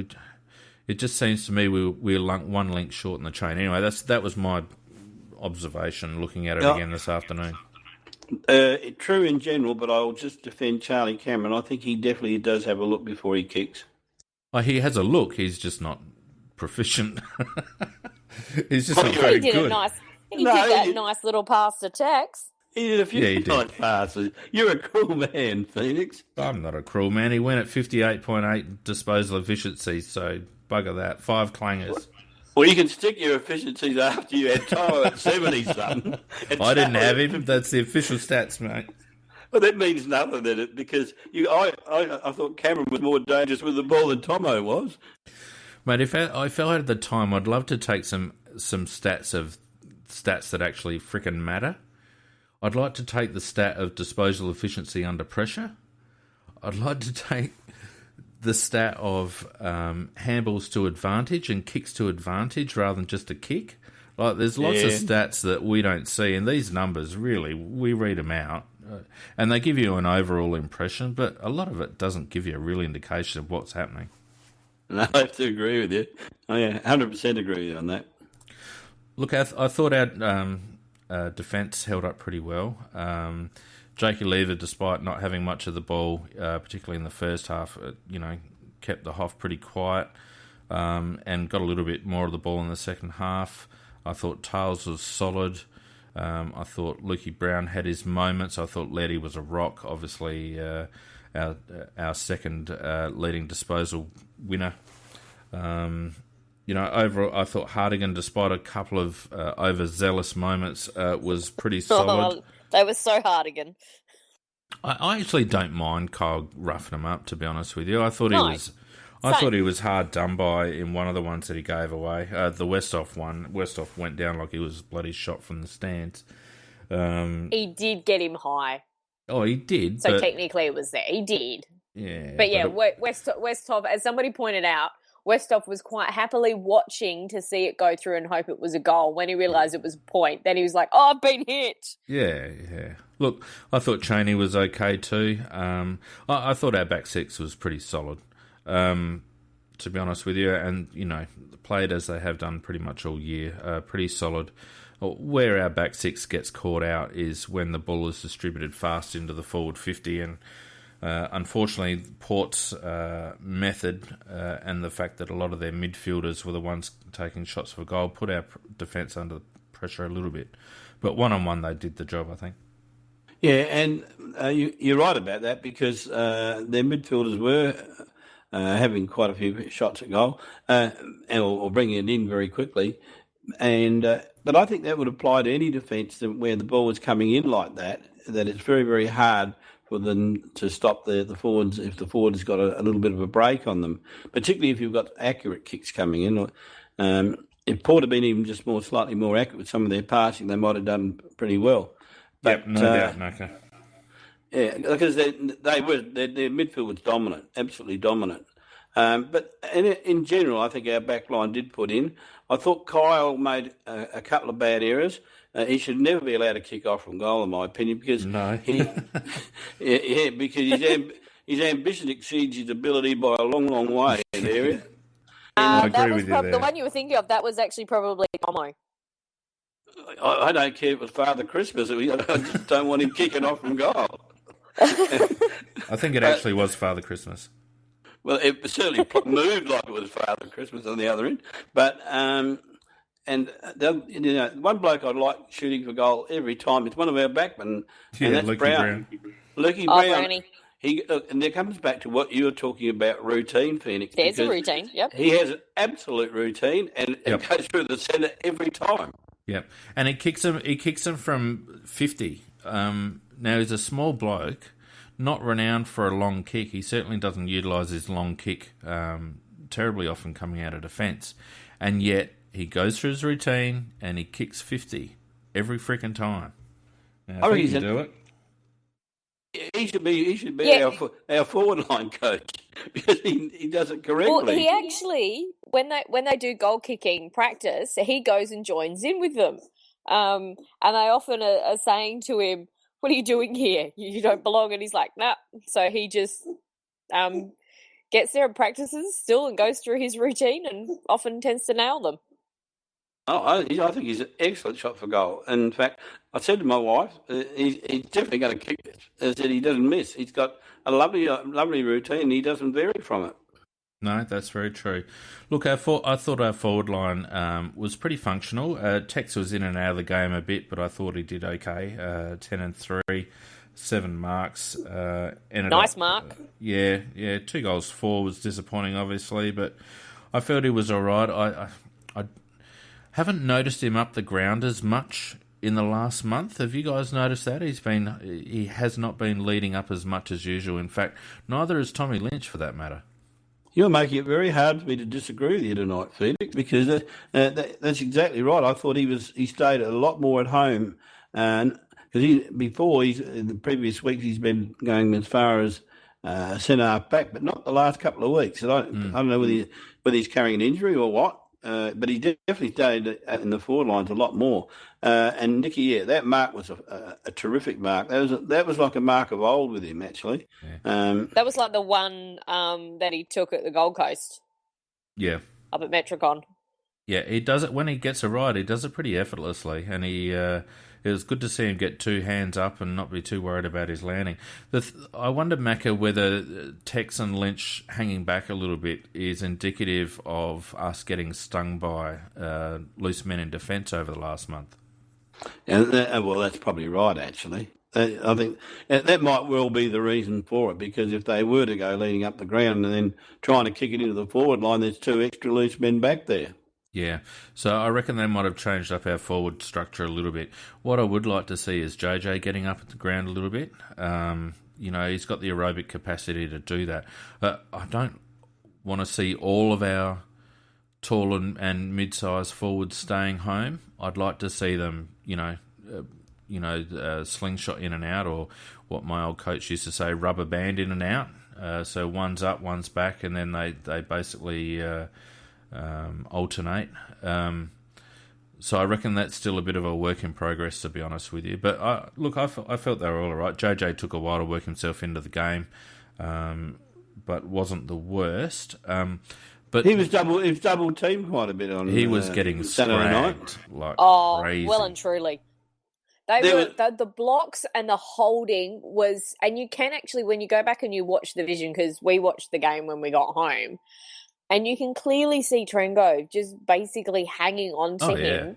it just seems to me we're one link short in the chain. Anyway, that was my observation looking at it again this afternoon. True in general, but I'll just defend Charlie Cameron. I think he definitely does have a look before he kicks. Oh, he has a look. He's just not proficient. He's just not very good. He did that nice little pass to Tex. He did a few nice passes. You're a cruel man, Phoenix. I'm not a cruel man. He went at 58.8 disposal efficiency, so bugger that. 5 clangers. Well, you can stick your efficiencies after you had Tyler at 70-something. I didn't have him. That's the official stats, mate. Well, that means nothing, did it? Because I thought Cameron was more dangerous with the ball than Tomo was. Mate, if I felt at the time, I'd love to take some stats that actually frickin' matter. I'd like to take the stat of disposal efficiency under pressure. I'd like to take the stat of handballs to advantage and kicks to advantage rather than just a kick. Like, there's lots of stats that we don't see, and these numbers, really, we read them out, and they give you an overall impression, but a lot of it doesn't give you a real indication of what's happening. No, I have to agree with you. I 100% agree with you on that. Look, I thought our defence held up pretty well. Jakey Lever, despite not having much of the ball, particularly in the first half, kept the Hoff pretty quiet and got a little bit more of the ball in the second half. I thought Tails was solid. I thought Lukey Brown had his moments. I thought Letty was a rock. Obviously, our second leading disposal winner. Overall, I thought Hardigan, despite a couple of overzealous moments, was pretty solid. They were so Hardigan. I actually don't mind Kyle roughing him up, to be honest with you. I thought he was hard done by in one of the ones that he gave away. The Westhoff one. Westhoff went down like he was bloody shot from the stands. He did get him high. Oh, he did. So technically it was there. He did. Yeah. But yeah, Westhoff, as somebody pointed out, Westhoff was quite happily watching to see it go through and hope it was a goal. When he realised it was a point, then he was like, "Oh, I've been hit." Yeah. Look, I thought Cheney was okay too. I thought our back six was pretty solid, to be honest with you, and played as they have done pretty much all year. Pretty solid. Where our back six gets caught out is when the ball is distributed fast into the forward 50 and. Unfortunately, Port's method and the fact that a lot of their midfielders were the ones taking shots for goal put our defence under pressure a little bit. But one-on-one, they did the job, I think. Yeah, and you're right about that because their midfielders were having quite a few shots at goal or bringing it in very quickly. But I think that would apply to any defence where the ball is coming in like that it's very, very hard for them to stop the forwards if the forward has got a little bit of a break on them, particularly if you've got accurate kicks coming in. If Port had been even just slightly more accurate with some of their passing, they might have done pretty well. But, no doubt, Naka. Yeah, because their midfield was dominant, absolutely dominant. But in general, I think our back line did put in. I thought Kyle made a couple of bad errors. He should never be allowed to kick off from goal, in my opinion, because because his ambition exceeds his ability by a long, long way in the area. I agree with you there. The one you were thinking of, that was actually probably Tomo. I don't care if it's Father Christmas. I just don't want him kicking off from goal. I think it actually was Father Christmas. Well, it certainly moved like it was Father Christmas on the other end. But and one bloke I like shooting for goal every time is one of our backmen, and that's Brown. Lukey Brown. Brownie. And there comes back to what you were talking about, routine, Phoenix. There's a routine, yep. He has an absolute routine, and it goes through the centre every time. Yep, and he kicks him from 50. Now he's a small bloke, not renowned for a long kick. He certainly doesn't utilise his long kick terribly often coming out of defence, and yet he goes through his routine and he kicks 50 every freaking time. Now, I think he can do it. He should be our forward line coach because he does it correctly. Well, he actually, when they do goal kicking practice, he goes and joins in with them, and they often are saying to him, "What are you doing here? You don't belong." And he's like, "Nah." So he just gets there and practices still and goes through his routine and often tends to nail them. Oh, I think he's an excellent shot for goal. And in fact, I said to my wife, he's definitely going to kick this. I said he doesn't miss. He's got a lovely routine. He doesn't vary from it. No, that's very true. Look, I thought our forward line was pretty functional. Tex was in and out of the game a bit, but I thought he did okay. 10 and 3, 7 marks. Nice mark. Yeah. 2 goals, 4 was disappointing, obviously, but I felt he was all right. I haven't noticed him up the ground as much in the last month. Have you guys noticed that? He has not been leading up as much as usual. In fact, neither has Tommy Lynch, for that matter. You're making it very hard for me to disagree with you tonight, Felix, because that's exactly right. I thought he stayed a lot more at home, and because in the previous weeks he's been going as far as centre half back, but not the last couple of weeks. And I don't know whether he's carrying an injury or what. But he definitely stayed in the forward lines a lot more. And Nicky, that mark was a terrific mark. That was like a mark of old with him, actually. Yeah. That was like the one that he took at the Gold Coast. Yeah. Up at Metricon. Yeah, he does it when he gets a ride. He does it pretty effortlessly, and it was good to see him get 2 hands up and not be too worried about his landing. I wonder, Macca, whether Tex and Lynch hanging back a little bit is indicative of us getting stung by loose men in defence over the last month. Well, that's probably right, actually. I think that might well be the reason for it, because if they were to go leading up the ground and then trying to kick it into the forward line, there's 2 extra loose men back there. Yeah, so I reckon they might have changed up our forward structure a little bit. What I would like to see is JJ getting up at the ground a little bit. He's got the aerobic capacity to do that. I don't want to see all of our tall and mid-sized forwards staying home. I'd like to see them, slingshot in and out, or what my old coach used to say, rubber band in and out. So one's up, one's back, and then they basically alternate. So I reckon that's still a bit of a work in progress, to be honest with you. But I felt they were all right. JJ took a while to work himself into the game, but wasn't the worst. But he was double teamed quite a bit on. He was getting Saturday night, like crazy. Well and truly. The blocks and the holding was, and you can actually, when you go back and you watch the vision, because we watched the game when we got home, and you can clearly see Trengo just basically hanging on to him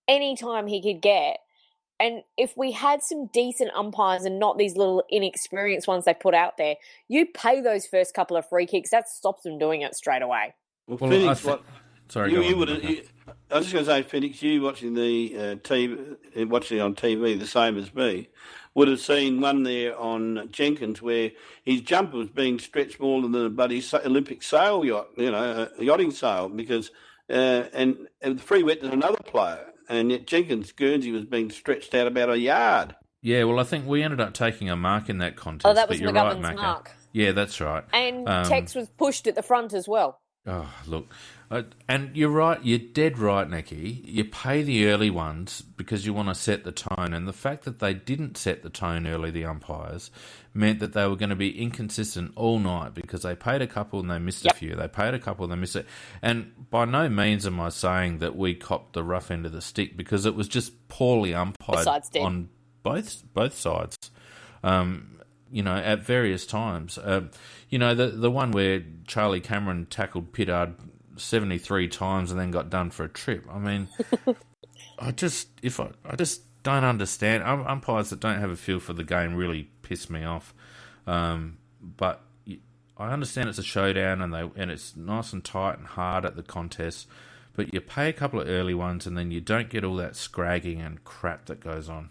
anytime he could get. And if we had some decent umpires and not these little inexperienced ones they put out there, you pay those first couple of free kicks. That stops them doing it straight away. Well, Phoenix, sorry, I was just going to say, Phoenix, you watching the TV, watching it on TV, the same as me, would have seen one there on Jenkins where his jumper was being stretched more than the bloody Olympic sail yacht, a yachting sail, because and the free wet to another player, and yet Jenkins' Guernsey was being stretched out about a yard. Yeah, well, I think we ended up taking a mark in that contest. Oh, that was but you're McGovern's right, Macca. mark. Yeah, that's right. And Tex was pushed at the front as well. Oh, look, and you're right. You're dead right, Nicky. You pay the early ones because you want to set the tone, and the fact that they didn't set the tone early, the umpires, meant that they were going to be inconsistent all night because they paid a couple and they missed a few. They paid a couple and they missed it. And by no means am I saying that we copped the rough end of the stick because it was just poorly umpired on both sides. At various times. The one where Charlie Cameron tackled Pittard 73 times and then got done for a trip. I mean, I just don't understand. Umpires that don't have a feel for the game really piss me off. But I understand it's a showdown and it's nice and tight and hard at the contest. But you pay a couple of early ones and then you don't get all that scragging and crap that goes on.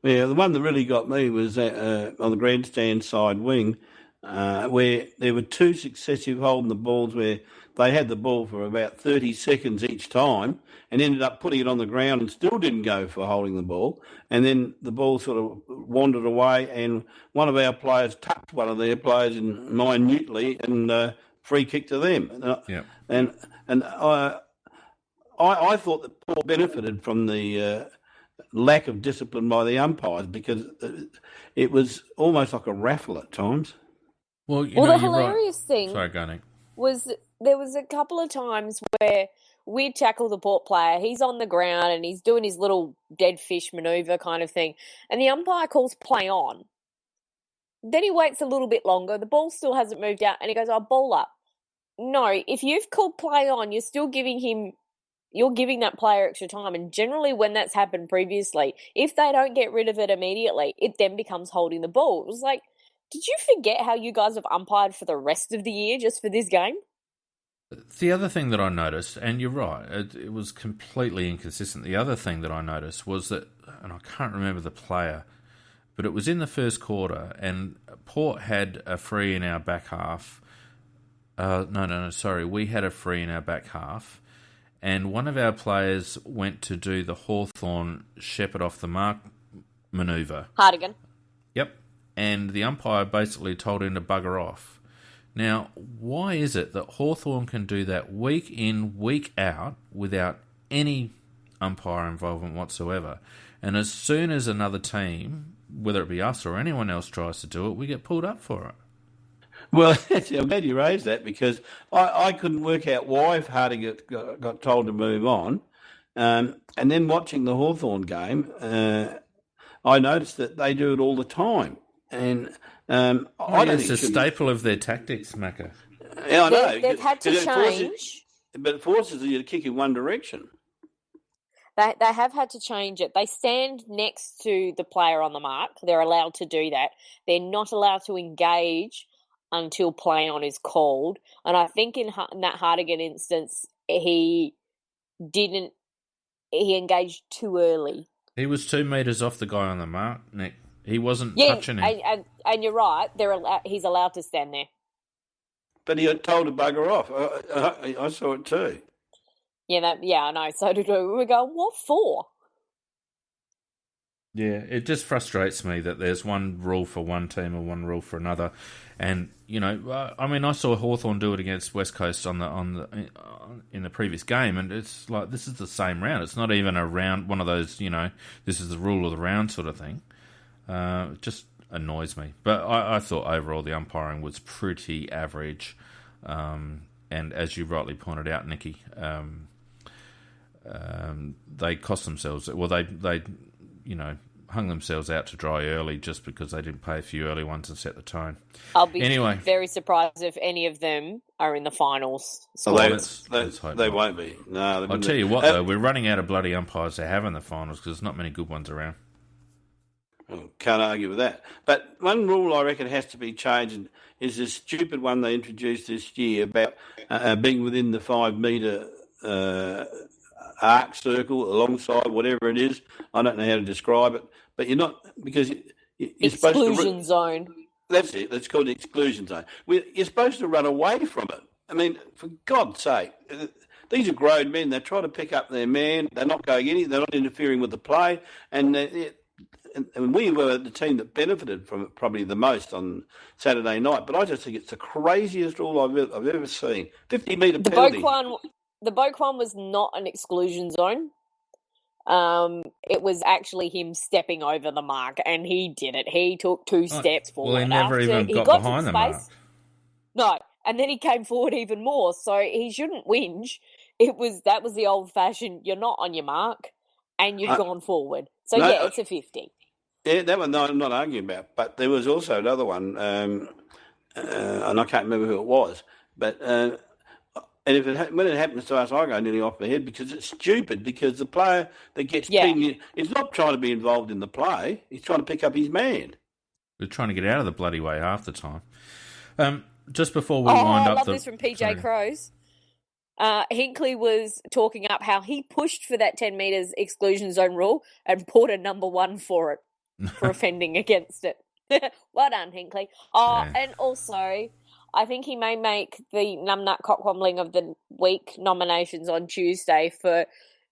Yeah, the one that really got me was on the grandstand side wing, where there were two successive holding the balls where they had the ball for about 30 seconds each time and ended up putting it on the ground and still didn't go for holding the ball. And then the ball sort of wandered away and one of our players touched one of their players minutely and free kick to them. And I thought that Paul benefited from the lack of discipline by the umpires because it was almost like a raffle at times. Well, the hilarious thing Nick. Was there was a couple of times where we tackle the Port player, he's on the ground and he's doing his little dead fish manoeuvre kind of thing, and the umpire calls play on. Then he waits a little bit longer, the ball still hasn't moved out, and he goes, ball up. No, if you've called play on, you're still giving that player extra time. And generally when that's happened previously, if they don't get rid of it immediately, it then becomes holding the ball. It was like, did you forget how you guys have umpired for the rest of the year just for this game? The other thing that I noticed, and you're right, it was completely inconsistent. The other thing that I noticed was that, and I can't remember the player, but it was in the first quarter and Port had a free in our back half. We had a free in our back half. And one of our players went to do the Hawthorn shepherd off the mark manoeuvre. Hardigan. Yep. And the umpire basically told him to bugger off. Now, why is it that Hawthorn can do that week in, week out, without any umpire involvement whatsoever? And as soon as another team, whether it be us or anyone else, tries to do it, we get pulled up for it. Well, I'm glad you raised that because I couldn't work out why Harding got told to move on. And then watching the Hawthorn game, I noticed that they do it all the time. And I don't think it's a staple of their tactics, Macca. Yeah, I know. They've had to change. But it forces you to kick in one direction. They have had to change it. They stand next to the player on the mark. They're allowed to do that. They're not allowed to engage until play on is called. And I think in that Hardigan instance, he engaged too early. He was 2 metres off the guy on the mark, Nick. He wasn't touching him. And you're right, he's allowed to stand there. But he got told to bugger off. I saw it too. Yeah, I know. So did we. We go, what for? Yeah, it just frustrates me that there's one rule for one team and one rule for another. And I saw Hawthorn do it against West Coast in the previous game, and it's like this is the same round. It's not even a round, one of those this is the rule of the round sort of thing. It just annoys me. But I thought overall the umpiring was pretty average, and as you rightly pointed out, Nicky, they cost themselves. Well, they hung themselves out to dry early just because they didn't pay a few early ones and set the tone. I'll be very surprised if any of them are in the finals. They won't be. No, I'll tell you what, though, we're running out of bloody umpires to have in the finals because there's not many good ones around. Well, can't argue with that. But one rule I reckon has to be changed is this stupid one they introduced this year about being within the 5 metre arc circle, alongside, whatever it is. I don't know how to describe it. But you're not, because you're supposed to... Exclusion zone. That's it. That's called the exclusion zone. You're supposed to run away from it. I mean, for God's sake, these are grown men. They're trying to pick up their man. They're not going they're not interfering with the play. And and we were the team that benefited from it probably the most on Saturday night. But I just think it's the craziest rule I've ever seen. 50-metre penalty. The Boak one was not an exclusion zone. It was actually him stepping over the mark, and he did it. He took 2 steps forward. Well, he never even got behind the mark. No, and then he came forward even more, so he shouldn't whinge. That was the old-fashioned, you're not on your mark, and you've gone forward. So, it's a 50. Yeah, that one I'm not arguing about. But there was also another one, and I can't remember who it was. But and when it happens to us, I go nearly off the head because it's stupid. Because the player that gets pinned is not trying to be involved in the play; he's trying to pick up his man. We're trying to get out of the bloody way half the time. Just before we wind up, I love this from PJ Crows. Hinkley was talking up how he pushed for that 10 metres exclusion zone rule and poured a number 1 for it, for offending against it. Well done, Hinkley. And also, I think he may make the Numbnut Cockwombling of the Week nominations on Tuesday for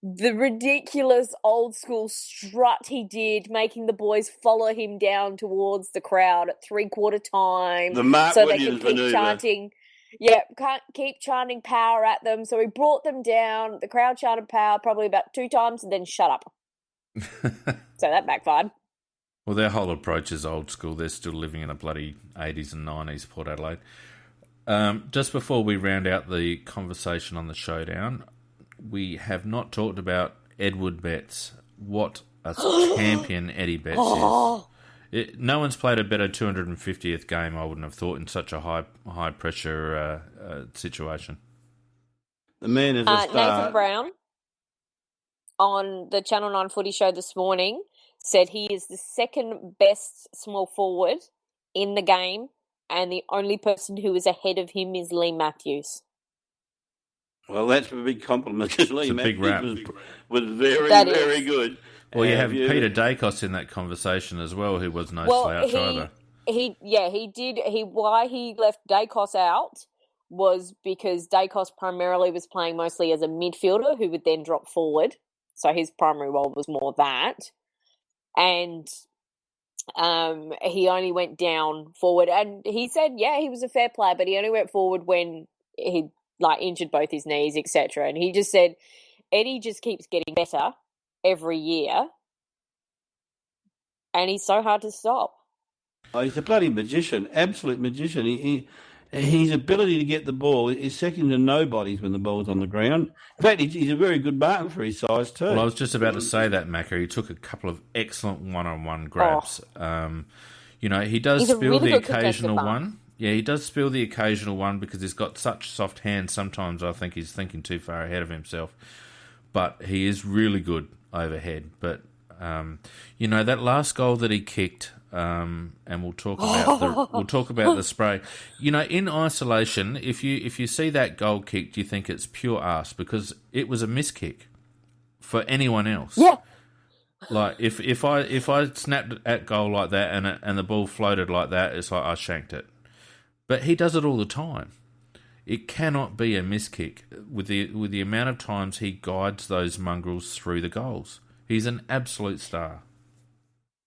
the ridiculous old-school strut he did, making the boys follow him down towards the crowd at 3/4 time. The Mark so Williams they can keep chanting. Yeah, can't keep chanting power at them. So he brought them down. The crowd chanted power probably about 2 times and then shut up. So that backfired. Well, their whole approach is old school. They're still living in the bloody 80s and 90s, Port Adelaide. Just before we round out the conversation on the Showdown, we have not talked about Edward Betts. What a champion Eddie Betts is. No one's played a better 250th game, I wouldn't have thought, in such a high pressure situation. The man is a star. Nathan Brown on the Channel 9 Footy Show this morning said he is the second best small forward in the game, and the only person who is ahead of him is Lee Matthews. Well, that's a big compliment because Lee Matthews was very, very good. Well, you have Peter Dacos in that conversation as well, who was no slouch either. He did. Why he left Dacos out was because Dacos primarily was playing mostly as a midfielder who would then drop forward. So his primary role was more that. And he only went down forward. And he said, he was a fair player, but he only went forward when he injured both his knees, etc. And he just said, Eddie just keeps getting better every year, and he's so hard to stop. Oh, he's a bloody magician, absolute magician. His ability to get the ball is second to nobody's when the ball's on the ground. In fact, he's a very good marker for his size too. Well, I was just about to say that, Macca. He took a couple of excellent one-on-one grabs. He does spill the occasional one. Yeah, he does spill the occasional one because he's got such soft hands. Sometimes I think he's thinking too far ahead of himself. But he is really good overhead. But, that last goal that he kicked, and we'll talk about the spray. In isolation, if you see that goal kicked, you think it's pure arse because it was a miss kick for anyone else. Yeah. Like if I snapped at goal like that and the ball floated like that, it's like I shanked it. But he does it all the time. It cannot be a miss kick with the amount of times he guides those mongrels through the goals. He's an absolute star.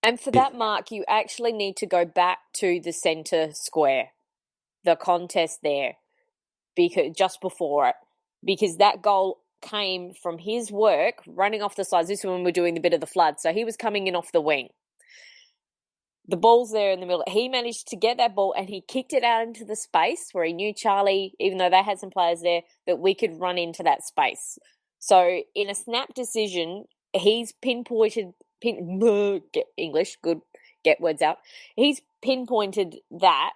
And for that, Mark, you actually need to go back to the centre square, the contest there, just before it, because that goal came from his work running off the sides. This is when we're doing the bit of the flood. So he was coming in off the wing. The ball's there in the middle. He managed to get that ball and he kicked it out into the space where he knew Charlie, even though they had some players there, that we could run into that space. So in a snap decision, he's pinpointed, get English, good, get words out. He's pinpointed that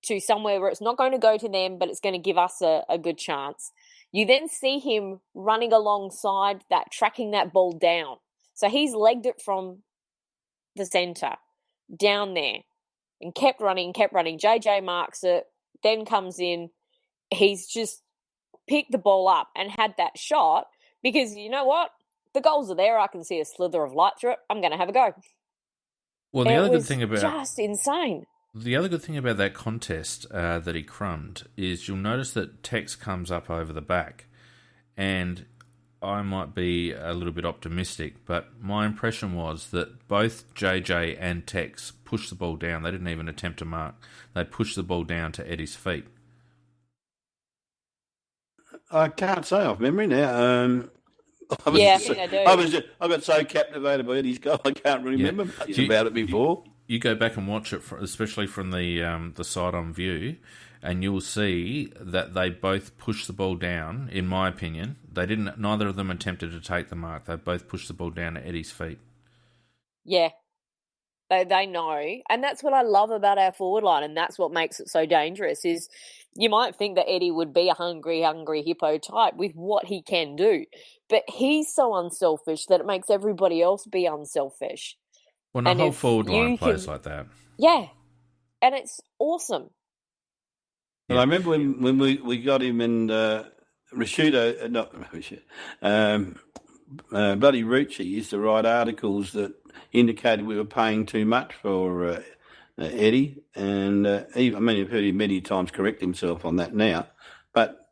to somewhere where it's not going to go to them, but it's going to give us a good chance. You then see him running alongside that, tracking that ball down. So he's legged it from the centre down there and kept running. JJ marks it, then comes in. He's just picked the ball up and had that shot because you know what? The goals are there. I can see a slither of light through it. I'm going to have a go. Well, the other good thing about just insane. The other good thing about that contest that he crumbed is you'll notice that Tex comes up over the back, and I might be a little bit optimistic, but my impression was that both JJ and Tex pushed the ball down. They didn't even attempt to mark. They pushed the ball down to Eddie's feet. I can't say off memory now. I think I do. I got so captivated by Eddie's goal, I can't really remember much about it before. You go back and watch it, especially from the side-on view, and you'll see that they both pushed the ball down. In my opinion, neither of them attempted to take the mark. They both pushed the ball down to Eddie's feet. Yeah, they know, and that's what I love about our forward line, and that's what makes it so dangerous. Is you might think that Eddie would be a hungry hippo type with what he can do, but he's so unselfish that it makes everybody else be unselfish. Well, the whole forward line plays like that. Yeah, and it's awesome. Well, I remember when we got him and Risciuto, not Risciuto, Bloody Rucci used to write articles that indicated we were paying too much for Eddie, and I've heard him many times correct himself on that now. But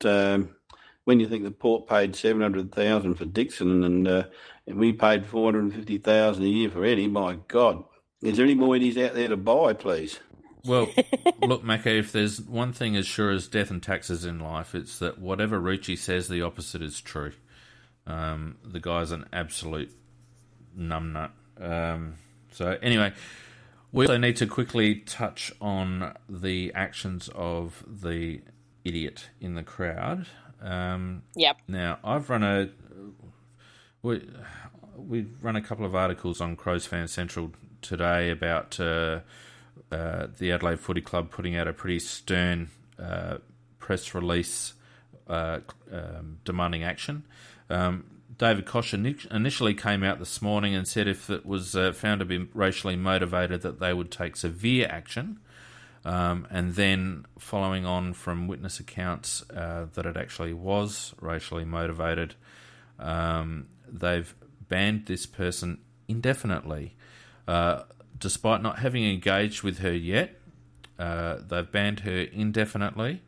when you think the Port paid $700,000 for Dixon and we paid $450,000 a year for Eddie, my God, is there any more Eddies out there to buy, please? Well, look, Macca, if there's one thing as sure as death and taxes in life, it's that whatever Rucci says, the opposite is true. The guy's an absolute numbnut. So anyway, we also need to quickly touch on the actions of the idiot in the crowd. Yep. Now, we've run a couple of articles on Crows Fan Central today about the Adelaide Footy Club putting out a pretty stern press release demanding action. David Koch initially came out this morning and said if it was found to be racially motivated that they would take severe action. And then following on from witness accounts that it actually was racially motivated, they've banned this person indefinitely. Despite not having engaged with her yet, they've banned her indefinitely,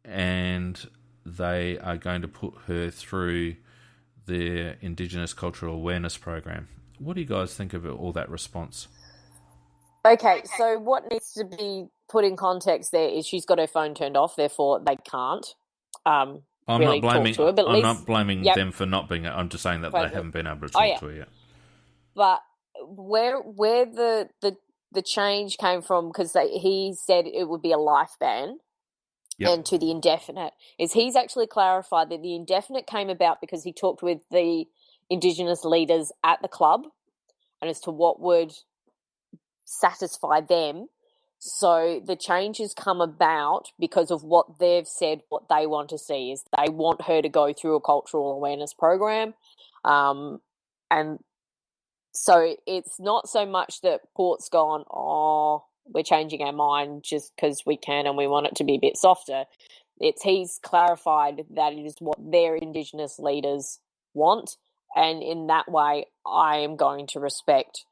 and they are going to put her through their Indigenous Cultural Awareness Program. What do you guys think of all that response? Okay, so what needs to be put in context there is she's got her phone turned off, therefore they can't I'm really not blaming, talk to her. But I'm not blaming them for not being. I'm just saying that they haven't been able to talk to her yet. But where the change came from, because he said it would be a life ban, and to the indefinite, is he's actually clarified that the indefinite came about because he talked with the Indigenous leaders at the club and as to what would satisfy them. So the changes come about because of what they've said, what they want to see is they want her to go through a cultural awareness program. And so it's not so much that Port's gone, we're changing our mind just because we can and we want it to be a bit softer. He's clarified that it is what their Indigenous leaders want, and in that way I am going to respect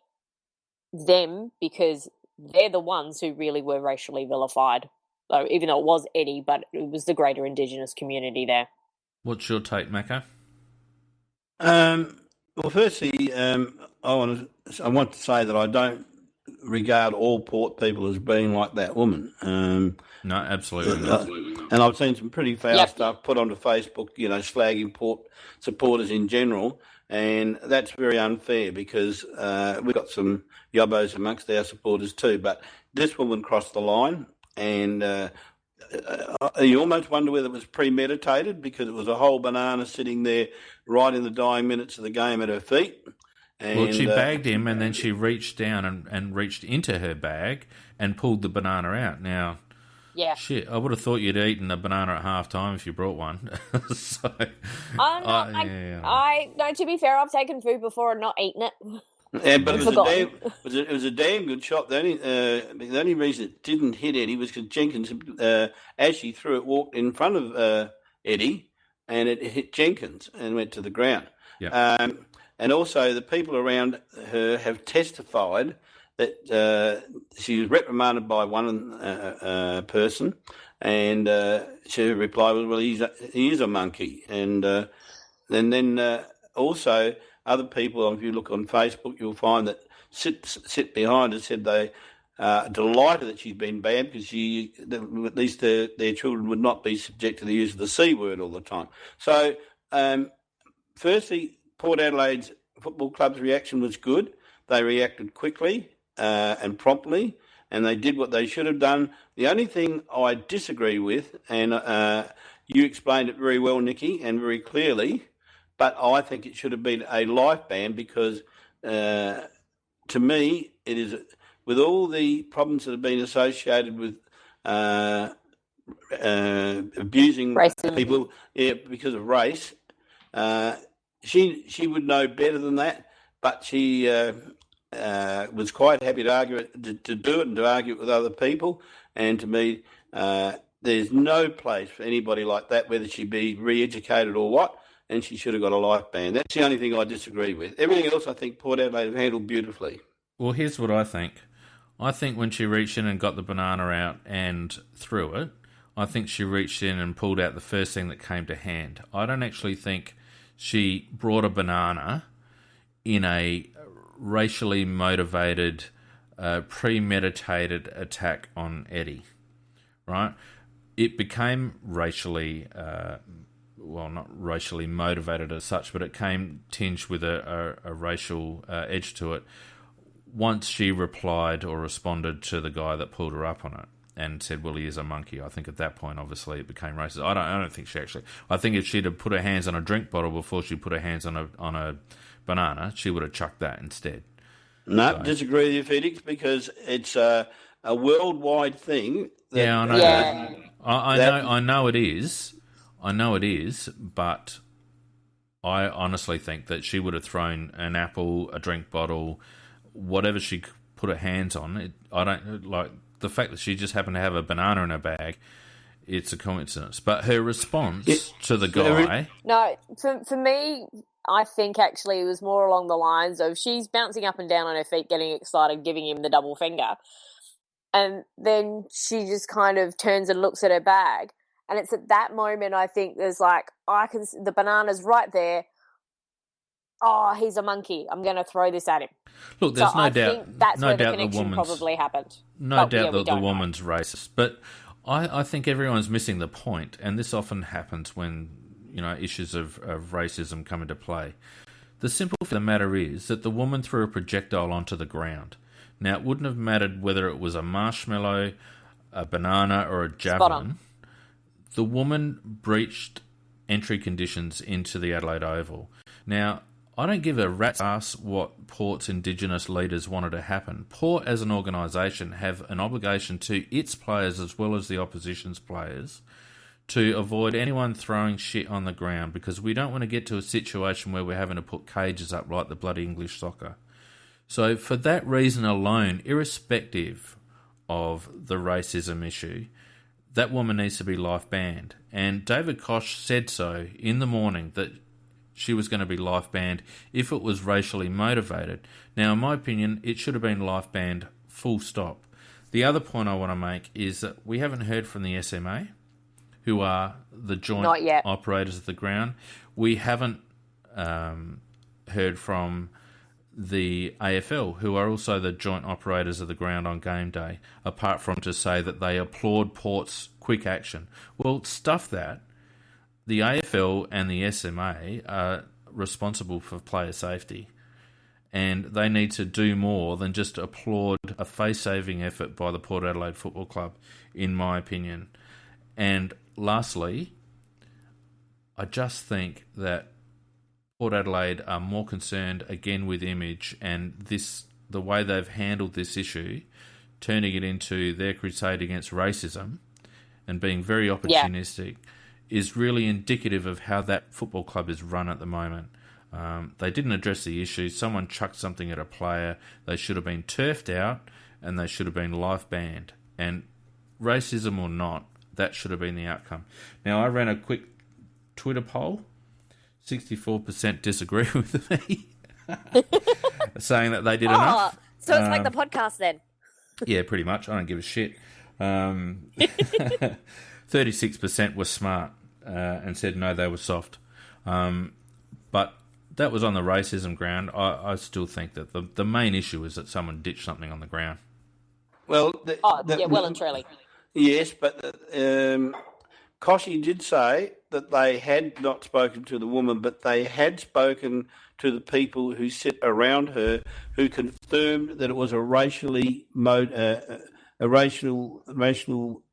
them because they're the ones who really were racially vilified. So even though it was Eddie, but it was the greater Indigenous community there. What's your take, Macca? Well, firstly, I want to say that I don't regard all Port people as being like that woman. No, absolutely not. And I've seen some pretty foul stuff put onto Facebook, slagging Port supporters in general, and that's very unfair because we've got some yobbos amongst our supporters too. But this woman crossed the line, and you almost wonder whether it was premeditated because it was a whole banana sitting there right in the dying minutes of the game at her feet. And, well, she bagged him, and then she reached down and reached into her bag and pulled the banana out. Now, shit, I would have thought you'd eaten a banana at half time if you brought one. So, no, to be fair, I've taken food before and not eaten it. Yeah, but it was a damn good shot. The only reason it didn't hit Eddie was because Jenkins, as she threw it, walked in front of Eddie, and it hit Jenkins and went to the ground. Yeah. And also, the people around her have testified that she was reprimanded by one person, and she replied, "Well, he is a monkey." And And then also other people, if you look on Facebook, you'll find that sit behind her said they are delighted that she's been banned because at least their children would not be subject to the use of the C word all the time. So, firstly, Port Adelaide's Football Club's reaction was good. They reacted quickly and promptly, and they did what they should have done. The only thing I disagree with, and you explained it very well, Nikki, and very clearly, but I think it should have been a life ban because, to me, it is, with all the problems that have been associated with abusing Racism. people because of race, she would know better than that, but she was quite happy to argue to do it and to argue it with other people. And to me, there's no place for anybody like that, whether she be re-educated or what, and she should have got a life ban. That's the only thing I disagree with. Everything else I think Port Adelaide have handled beautifully. Well, here's what I think. I think when she reached in and got the banana out and threw it, I think she reached in and pulled out the first thing that came to hand. I don't actually think she brought a banana in a racially motivated, premeditated attack on Eddie, right? It became racially, not racially motivated as such, but it came tinged with a racial edge to it once she replied or responded to the guy that pulled her up on it and said, well, he is a monkey. I think at that point, obviously, it became racist. I don't think she actually... I think if she'd have put her hands on a drink bottle before she put her hands on a banana, she would have chucked that instead. No, disagree with you, Felix, because it's a worldwide thing. I know. Yeah. I know it is. I know it is, but I honestly think that she would have thrown an apple, a drink bottle, whatever she put her hands on. I don't like the fact that she just happened to have a banana in her bag. It's a coincidence, but her response to the guy. No, for me, I think actually it was more along the lines of she's bouncing up and down on her feet, getting excited, giving him the double finger. And then she just kind of turns and looks at her bag. And it's at that moment, I think there's like, the banana's right there. Oh, he's a monkey. I'm going to throw this at him. Look, there's I think that's where the connection probably happened. No doubt that the woman's racist. But I think everyone's missing the point. And this often happens when, issues of racism come into play. The simple fact of the matter is that the woman threw a projectile onto the ground. Now, it wouldn't have mattered whether it was a marshmallow, a banana, or a javelin. The woman breached entry conditions into the Adelaide Oval. Now, I don't give a rat's ass what Port's Indigenous leaders wanted to happen. Port, as an organisation, have an obligation to its players as well as the opposition's players to avoid anyone throwing shit on the ground, because we don't want to get to a situation where we're having to put cages up like the bloody English soccer. So for that reason alone, irrespective of the racism issue, that woman needs to be life banned. And David Koch said so in the morning that she was going to be life banned if it was racially motivated. Now, in my opinion, it should have been life banned full stop. The other point I want to make is that we haven't heard from the SMA, who are the joint operators of the ground. We haven't heard from the AFL, who are also the joint operators of the ground on game day, apart from to say that they applaud Port's quick action. Well, stuff that. The AFL and the SMA are responsible for player safety, and they need to do more than just applaud a face-saving effort by the Port Adelaide Football Club, in my opinion. And lastly, I just think that Port Adelaide are more concerned again with image and the way they've handled this issue, turning it into their crusade against racism and being very opportunistic, is really indicative of how that football club is run at the moment. They didn't address the issue. Someone chucked something at a player. They should have been turfed out and they should have been life banned. And racism or not, that should have been the outcome. Now, I ran a quick Twitter poll. 64% disagree with me, saying that they did enough. So it's like the podcast then. Yeah, pretty much. I don't give a shit. 36% were smart and said no, they were soft. But that was on the racism ground. I still think that the main issue is that someone ditched something on the ground. Well, well and truly. Yes, but Koshy did say that they had not spoken to the woman, but they had spoken to the people who sit around her, who confirmed that it was a racially racial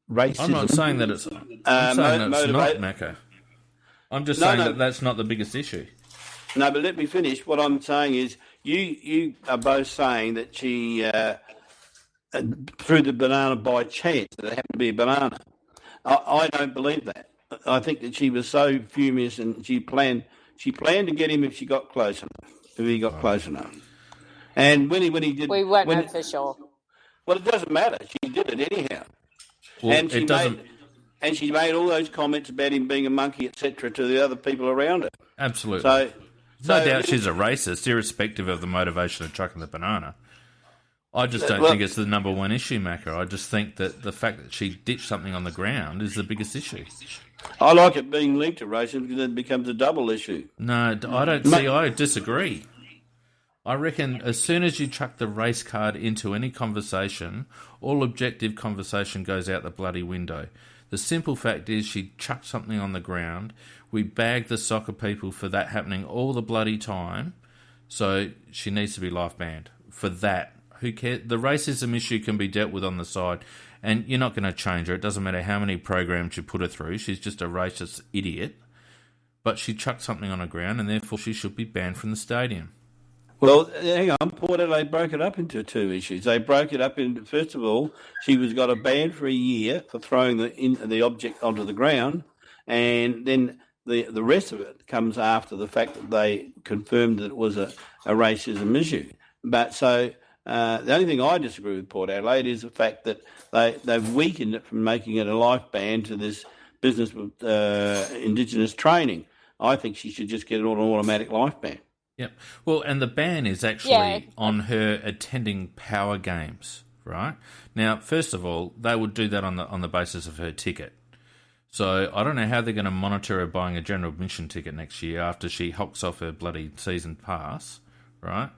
racism. I'm not saying that it's. I'm saying that it's not, Macca. I'm just saying that that's not the biggest issue. No, but let me finish. What I'm saying is, you are both saying that she threw the banana by chance. That it happened to be a banana. I don't believe that. I think that she was so furious, and she planned to get him if she got close enough. If he got close enough, and when he did, we won't know for sure. Well, it doesn't matter. She did it anyhow, and she made all those comments about him being a monkey, etc., to the other people around her. Absolutely. No doubt she's a racist, irrespective of the motivation of chucking the banana. I just don't think it's the number one issue, Macca. I just think that the fact that she ditched something on the ground is the biggest issue. I like it being linked to racism because then it becomes a double issue. No, I don't see. I disagree. I reckon as soon as you chuck the race card into any conversation, all objective conversation goes out the bloody window. The simple fact is she chucked something on the ground. We bagged the soccer people for that happening all the bloody time. So she needs to be life banned for that. Who cares? The racism issue can be dealt with on the side, and you're not going to change her. It doesn't matter how many programs you put her through. She's just a racist idiot. But she chucked something on the ground, and therefore she should be banned from the stadium. Well, hang on. Port Adelaide broke it up into two issues. They broke it up into, first of all, she got a ban for a year for throwing the object onto the ground, and then the rest of it comes after the fact that they confirmed that it was a racism issue. But so... the only thing I disagree with Port Adelaide is the fact that they've weakened it from making it a life ban to this business with Indigenous training. I think she should just get an automatic life ban. Yep. Well, and the ban is actually on her attending power games, right? Now, first of all, they would do that on the basis of her ticket. So I don't know how they're going to monitor her buying a general admission ticket next year after she hocks off her bloody season pass, right?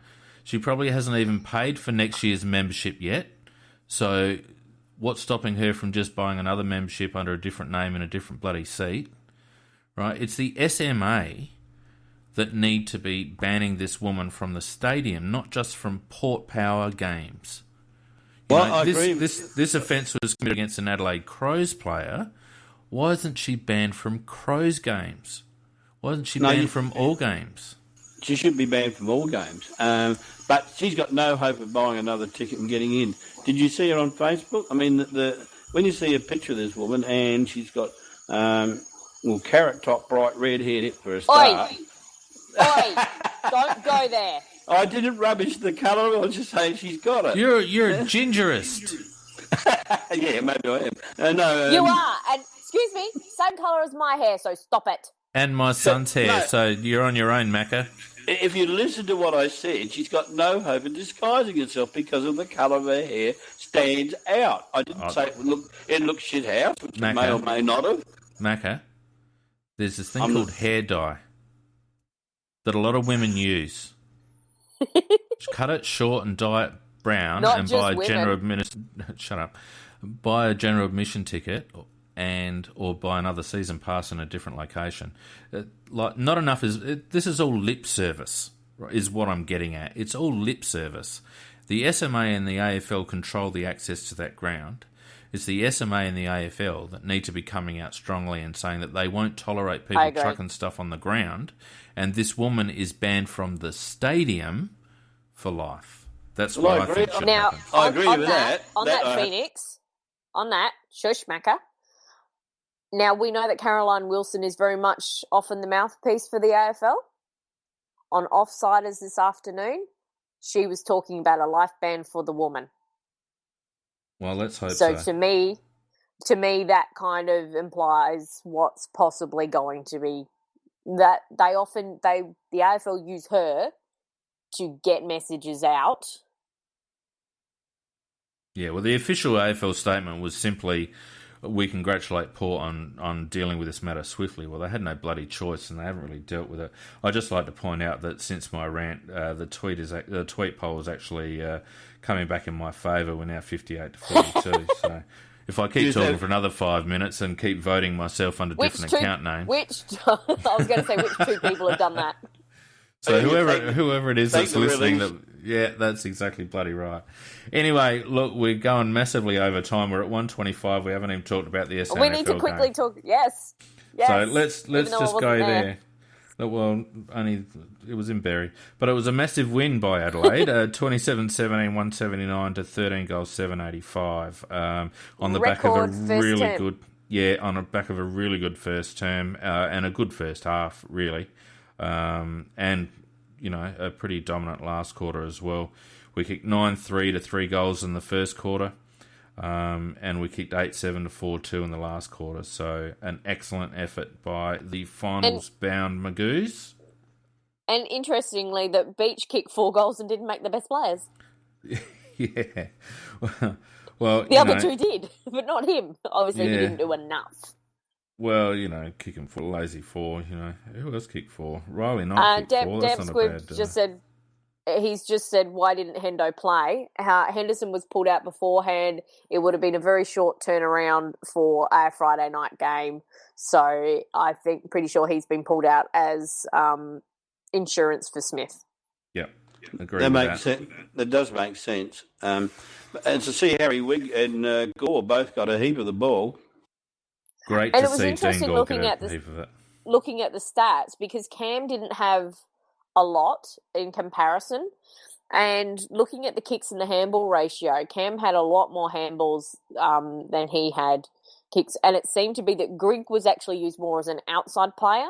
She probably hasn't even paid for next year's membership yet. So what's stopping her from just buying another membership under a different name in a different bloody seat? Right? It's the SMA that need to be banning this woman from the stadium, not just from Port Power games. I agree. This offence was committed against an Adelaide Crows player. Why isn't she banned from Crows games? Why isn't she banned from all games? She should be banned from all games. But she's got no hope of buying another ticket and getting in. Did you see her on Facebook? I mean, when you see a picture of this woman and she's got, carrot top, bright red hair for a start. Oi, don't go there. I didn't rubbish the colour. I was just saying she's got it. You're a gingerist. Yeah, maybe I am. No, you are. And excuse me, same colour as my hair, so stop it. And my son's hair, so you're on your own, Macca. If you listen to what I said, she's got no hope of disguising herself because of the colour of her hair stands out. I didn't say it looks shit house, which it may or may not have. Macca, there's this thing called hair dye that a lot of women use. Just cut it short and dye it brown and buy a general admission. Shut up. Buy a general admission ticket or buy another season pass in a different location. Not enough this is all lip service, is what I'm getting at. It's all lip service. The SMA and the AFL control the access to that ground. It's the SMA and the AFL that need to be coming out strongly and saying that they won't tolerate people chucking stuff on the ground. And this woman is banned from the stadium for life. That's what I think should happen. I agree with that. Phoenix, on that, shush, Macca. Now, we know that Caroline Wilson is very much often the mouthpiece for the AFL. On Offsiders this afternoon, she was talking about a life ban for the woman. Well, let's hope so. So to me, that kind of implies what's possibly going to be that the AFL use her to get messages out. Yeah, well, the official AFL statement was simply, we congratulate Port on dealing with this matter swiftly. Well, they had no bloody choice, and they haven't really dealt with it. I'd just like to point out that since my rant, the tweet poll is actually coming back in my favour. We're now 58 to 42. So if I keep talking for another 5 minutes and keep voting myself under different account names, I was going to say which two people have done that. So whoever it is that's listening, that's exactly bloody right. Anyway, look, we're going massively over time. We're at 1:25. We haven't even talked about the SANFL We need to quickly talk. Yes. So let's just go there. Well, only it was in Berry, but it was a massive win by Adelaide, 27-17, 179 to 13 goals, 785. On the back of a really good, on the back of a really good first term and a good first half, really. And, a pretty dominant last quarter as well. We kicked 9-3 to 3 goals in the first quarter, and we kicked 8-7 to 4-2 in the last quarter. So an excellent effort by the finals-bound Magoos. And interestingly, that Beach kicked 4 goals and didn't make the best players. Yeah. Well, the other two did, but not him. Obviously, he didn't do enough. Well, kicking for lazy 4, who else kicked 4? Riley Knight kicked 4. That's not a bad... He's just said, why didn't Hendo play? Henderson was pulled out beforehand. It would have been a very short turnaround for a Friday night game. So I think, pretty sure he's been pulled out as insurance for Smith. Yep, agree with that. Sense. That does make sense. And to see Harry Wigg and Gore both got a heap of the ball. Great and to it was see interesting Dean looking at the stats, because Cam didn't have a lot in comparison, and looking at the kicks and the handball ratio, Cam had a lot more handballs than he had kicks, and it seemed to be that Grigg was actually used more as an outside player,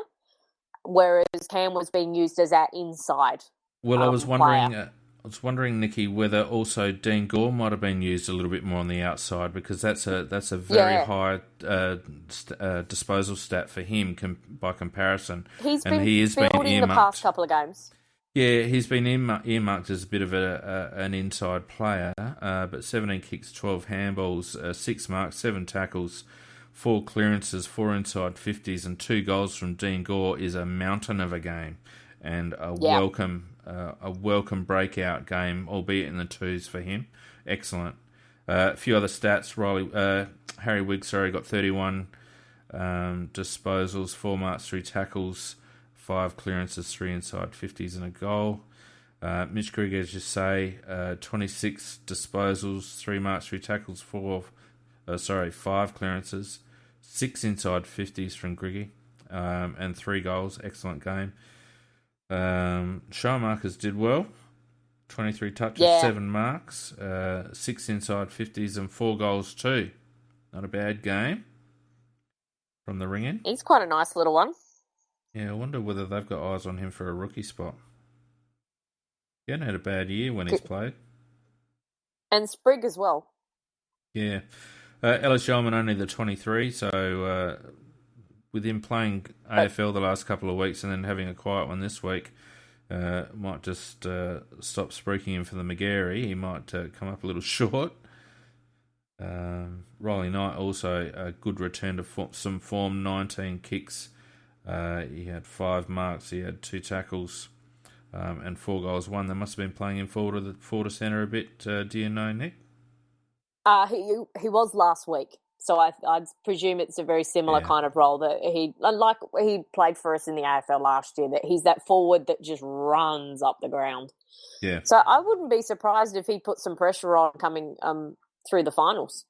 whereas Cam was being used as our inside. Well, I was wondering, Nikki, whether also Dean Gore might have been used a little bit more on the outside, because that's a very high disposal stat for him by comparison. He's been building the past couple of games. Yeah, he's been earmarked as a bit of an inside player, but 17 kicks, 12 handballs, 6 marks, 7 tackles, 4 clearances, 4 inside 50s, and 2 goals from Dean Gore is a mountain of a game, and a welcome breakout game, albeit in the 2s for him. Excellent. A few other stats. Harry Wigg, got 31 disposals, 4 marks, 3 tackles, 5 clearances, 3 inside 50s and a goal. Mitch Grigg, as you say, 26 disposals, 3 marks, 3 tackles, 5 clearances, 6 inside 50s from Griggy, and 3 goals. Excellent game. Showmarkers did well. 23 touches, 7 marks, 6 inside 50s and 4 goals too. Not a bad game from the ring-in. He's quite a nice little one. Yeah, I wonder whether they've got eyes on him for a rookie spot. He hadn't had a bad year when he's played. And Sprigg as well. Yeah. Ellis Yeoman only the 23, so with him playing AFL the last couple of weeks and then having a quiet one this week, might just stop spruiking him for the McGarry. He might come up a little short. Riley Knight also a good return to some form, 19 kicks. He had 5 marks, he had 2 tackles, and 4 goals. They must have been playing him forward to centre a bit. Do you know, Nick? He was last week, so I'd presume it's a very similar kind of role that he played for us in the AFL last year. That he's that forward that just runs up the ground. Yeah. So I wouldn't be surprised if he put some pressure on coming through the finals.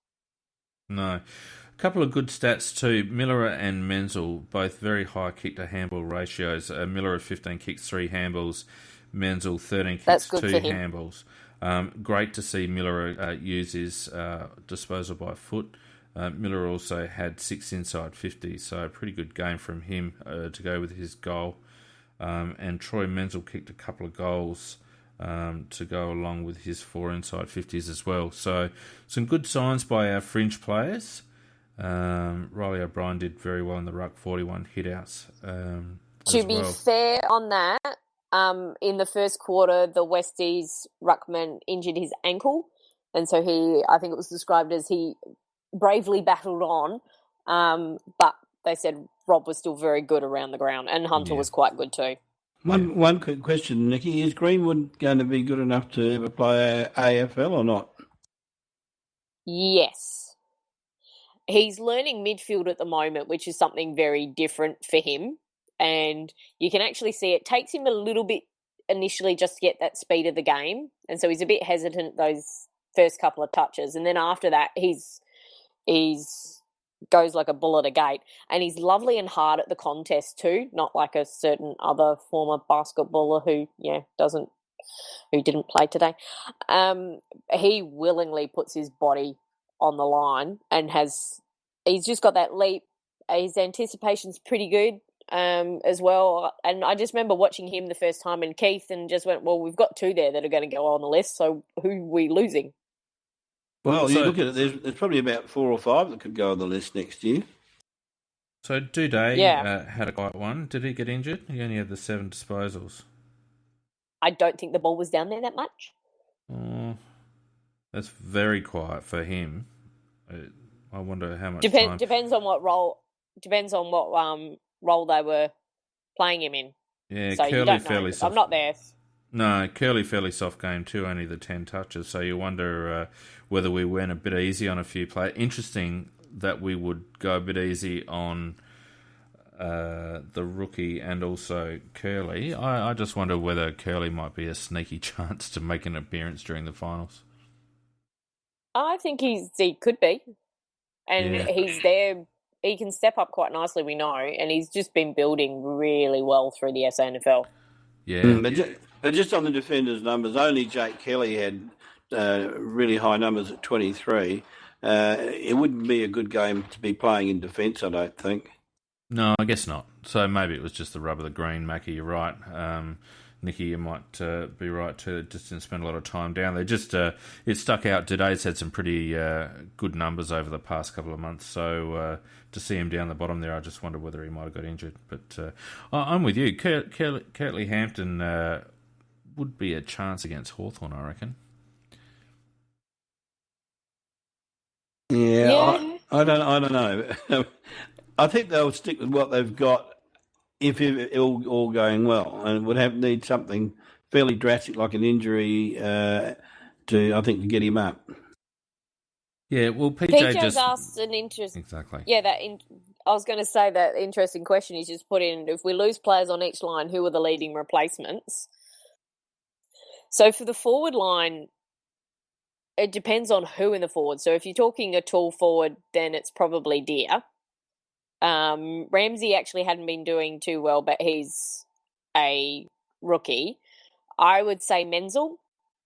No. A couple of good stats too. Miller and Menzel, both very high kick to handball ratios. Miller at 15 kicks, 3 handballs. Menzel 13 kicks, 2 handballs. Great to see Miller use his disposal by foot. Miller also had 6 inside 50, so a pretty good game from him to go with his goal. And Troy Menzel kicked a couple of goals to go along with his 4 inside 50s as well. So some good signs by our fringe players. Riley O'Brien did very well in the ruck, 41 hitouts. To be fair on that, in the first quarter, the Westies ruckman injured his ankle, and so I think it was described as he bravely battled on. But they said Rob was still very good around the ground, and Hunter was quite good too. One quick question, Nicky. Is Greenwood going to be good enough to ever play AFL or not? Yes. He's learning midfield at the moment, which is something very different for him. And you can actually see it takes him a little bit initially just to get that speed of the game. And so he's a bit hesitant those first couple of touches. And then after that, he's goes like a bull at a gate. And he's lovely and hard at the contest too, not like a certain other former basketballer who didn't play today. He willingly puts his body on the line and he's just got that leap. His anticipation's pretty good as well. And I just remember watching him the first time in Keith and just went, well, we've got two there that are going to go on the list, so who are we losing? Well, you look at it, there's probably about 4 or 5 that could go on the list next year. So Duday had a quiet one. Did he get injured? He only had the 7 disposals. I don't think the ball was down there that much. Oh, that's very quiet for him. I wonder how much time. Depends on what role. Depends on what role they were playing him in. Yeah, so Curly fairly soft. I'm not there. No, Curly fairly soft game too. Only the 10 touches. So you wonder whether we went a bit easy on a few players. Interesting that we would go a bit easy on the rookie and also Curly. I just wonder whether Curly might be a sneaky chance to make an appearance during the finals. I think he could be. And he's there. He can step up quite nicely, we know. And he's just been building really well through the SANFL. Yeah. But just on the defenders' numbers, only Jake Kelly had really high numbers at 23. It wouldn't be a good game to be playing in defence, I don't think. No, I guess not. So maybe it was just the rub of the green, Mackie, you're right. Nicky, you might be right too. Just didn't spend a lot of time down there. Just it stuck out. Today's had some pretty good numbers over the past couple of months. So to see him down the bottom there, I just wonder whether he might have got injured. But I'm with you. Curtly Hampton would be a chance against Hawthorn, I reckon. Yeah. I don't know. I think they'll stick with what they've got. If it all going well, and would need something fairly drastic like an injury to get him up. Yeah, well, PJ just asked an interesting. Exactly. Yeah, I was going to say that interesting question he's just put in. If we lose players on each line, who are the leading replacements? So for the forward line, it depends on who in the forward. So if you're talking a tall forward, then it's probably Deer. Ramsey actually hadn't been doing too well, but he's a rookie. I would say Menzel,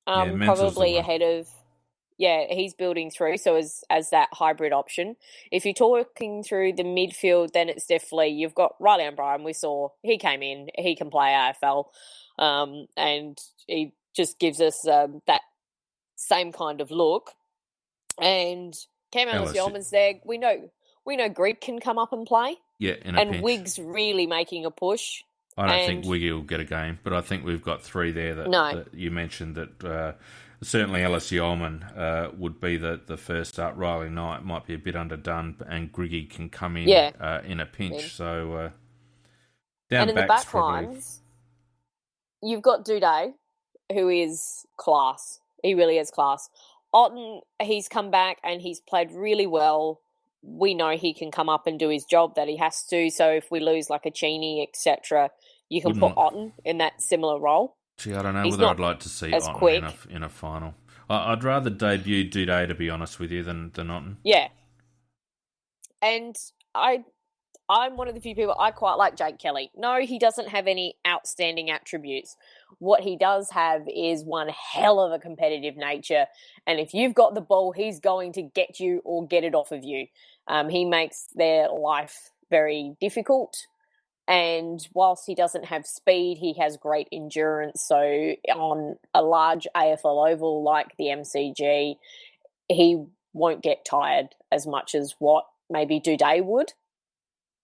probably ahead of. Yeah, he's building through, so as that hybrid option. If you're talking through the midfield, then it's definitely you've got Riley O'Brien. We saw he came in, he can play AFL, and he just gives us that same kind of look. And Cam Ellis-Yeoman's there. We know Greek can come up and play. Yeah, in a pinch. Wig's really making a push. I don't think Wiggy will get a game, but I think we've got 3 there that you mentioned that certainly Ellis Yeoman would be the first up. Riley Knight might be a bit underdone, and Griggy can come in in a pinch. So down and in the back lines, you've got Duday, who is class. He really is class. Otten, he's come back and he's played really well. We know he can come up and do his job that he has to. So if we lose like a Cheney, etc., you can put Otten in that similar role. Gee, I don't know whether I'd like to see Otten in a final. I'd rather debut Duday, to be honest with you, than Otten. Yeah. And I'm one of the few people, I quite like Jake Kelly. No, he doesn't have any outstanding attributes. What he does have is one hell of a competitive nature. And if you've got the ball, he's going to get you or get it off of you. He makes their life very difficult. And whilst he doesn't have speed, he has great endurance. So on a large AFL oval like the MCG, he won't get tired as much as what maybe Duday would.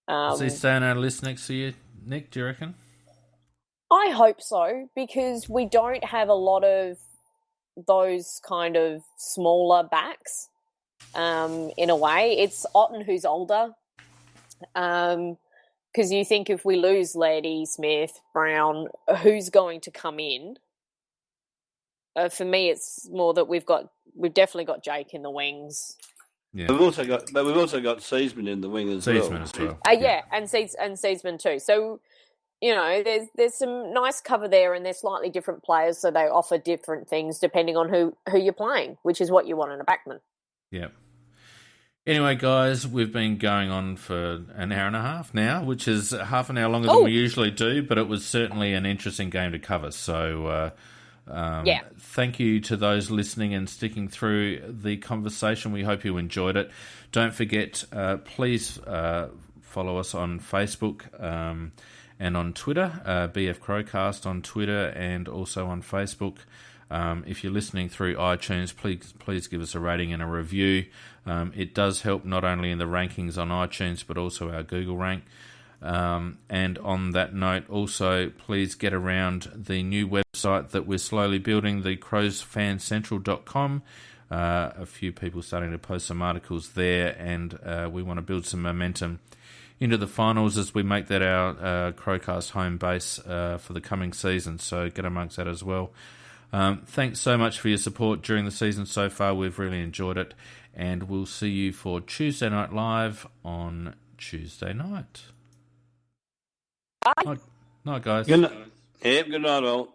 Is he staying on our list next to you, Nick, do you reckon? I hope so, because we don't have a lot of those kind of smaller backs. in a way. It's Otten who's older. Because you think if we lose Lairdy, Smith, Brown, who's going to come in? For me, it's more that we've definitely got Jake in the wings. Yeah. We've also got Seaman in the wing as well. Seaman as well. Yeah, and Seaman too. So, you know, there's some nice cover there, and they're slightly different players, so they offer different things depending on who you're playing, which is what you want in a backman. Yeah. Anyway, guys, we've been going on for an hour and a half now, which is half an hour longer than we usually do, but it was certainly an interesting game to cover. So, thank you to those listening and sticking through the conversation. We hope you enjoyed it. Don't forget, please follow us on Facebook and on Twitter, BF Crowcast on Twitter and also on Facebook. If you're listening through iTunes, please give us a rating and a review. It does help not only in the rankings on iTunes, but also our Google rank. And on that note, also, please get around the new website that we're slowly building, the crowsfancentral.com. A few people starting to post some articles there, and we want to build some momentum into the finals as we make that our Crowcast home base for the coming season. So get amongst that as well. Thanks so much for your support during the season so far. We've really enjoyed it, and we'll see you for Tuesday Night Live on Tuesday night. Bye. Night, guys. Good night. Good night, all.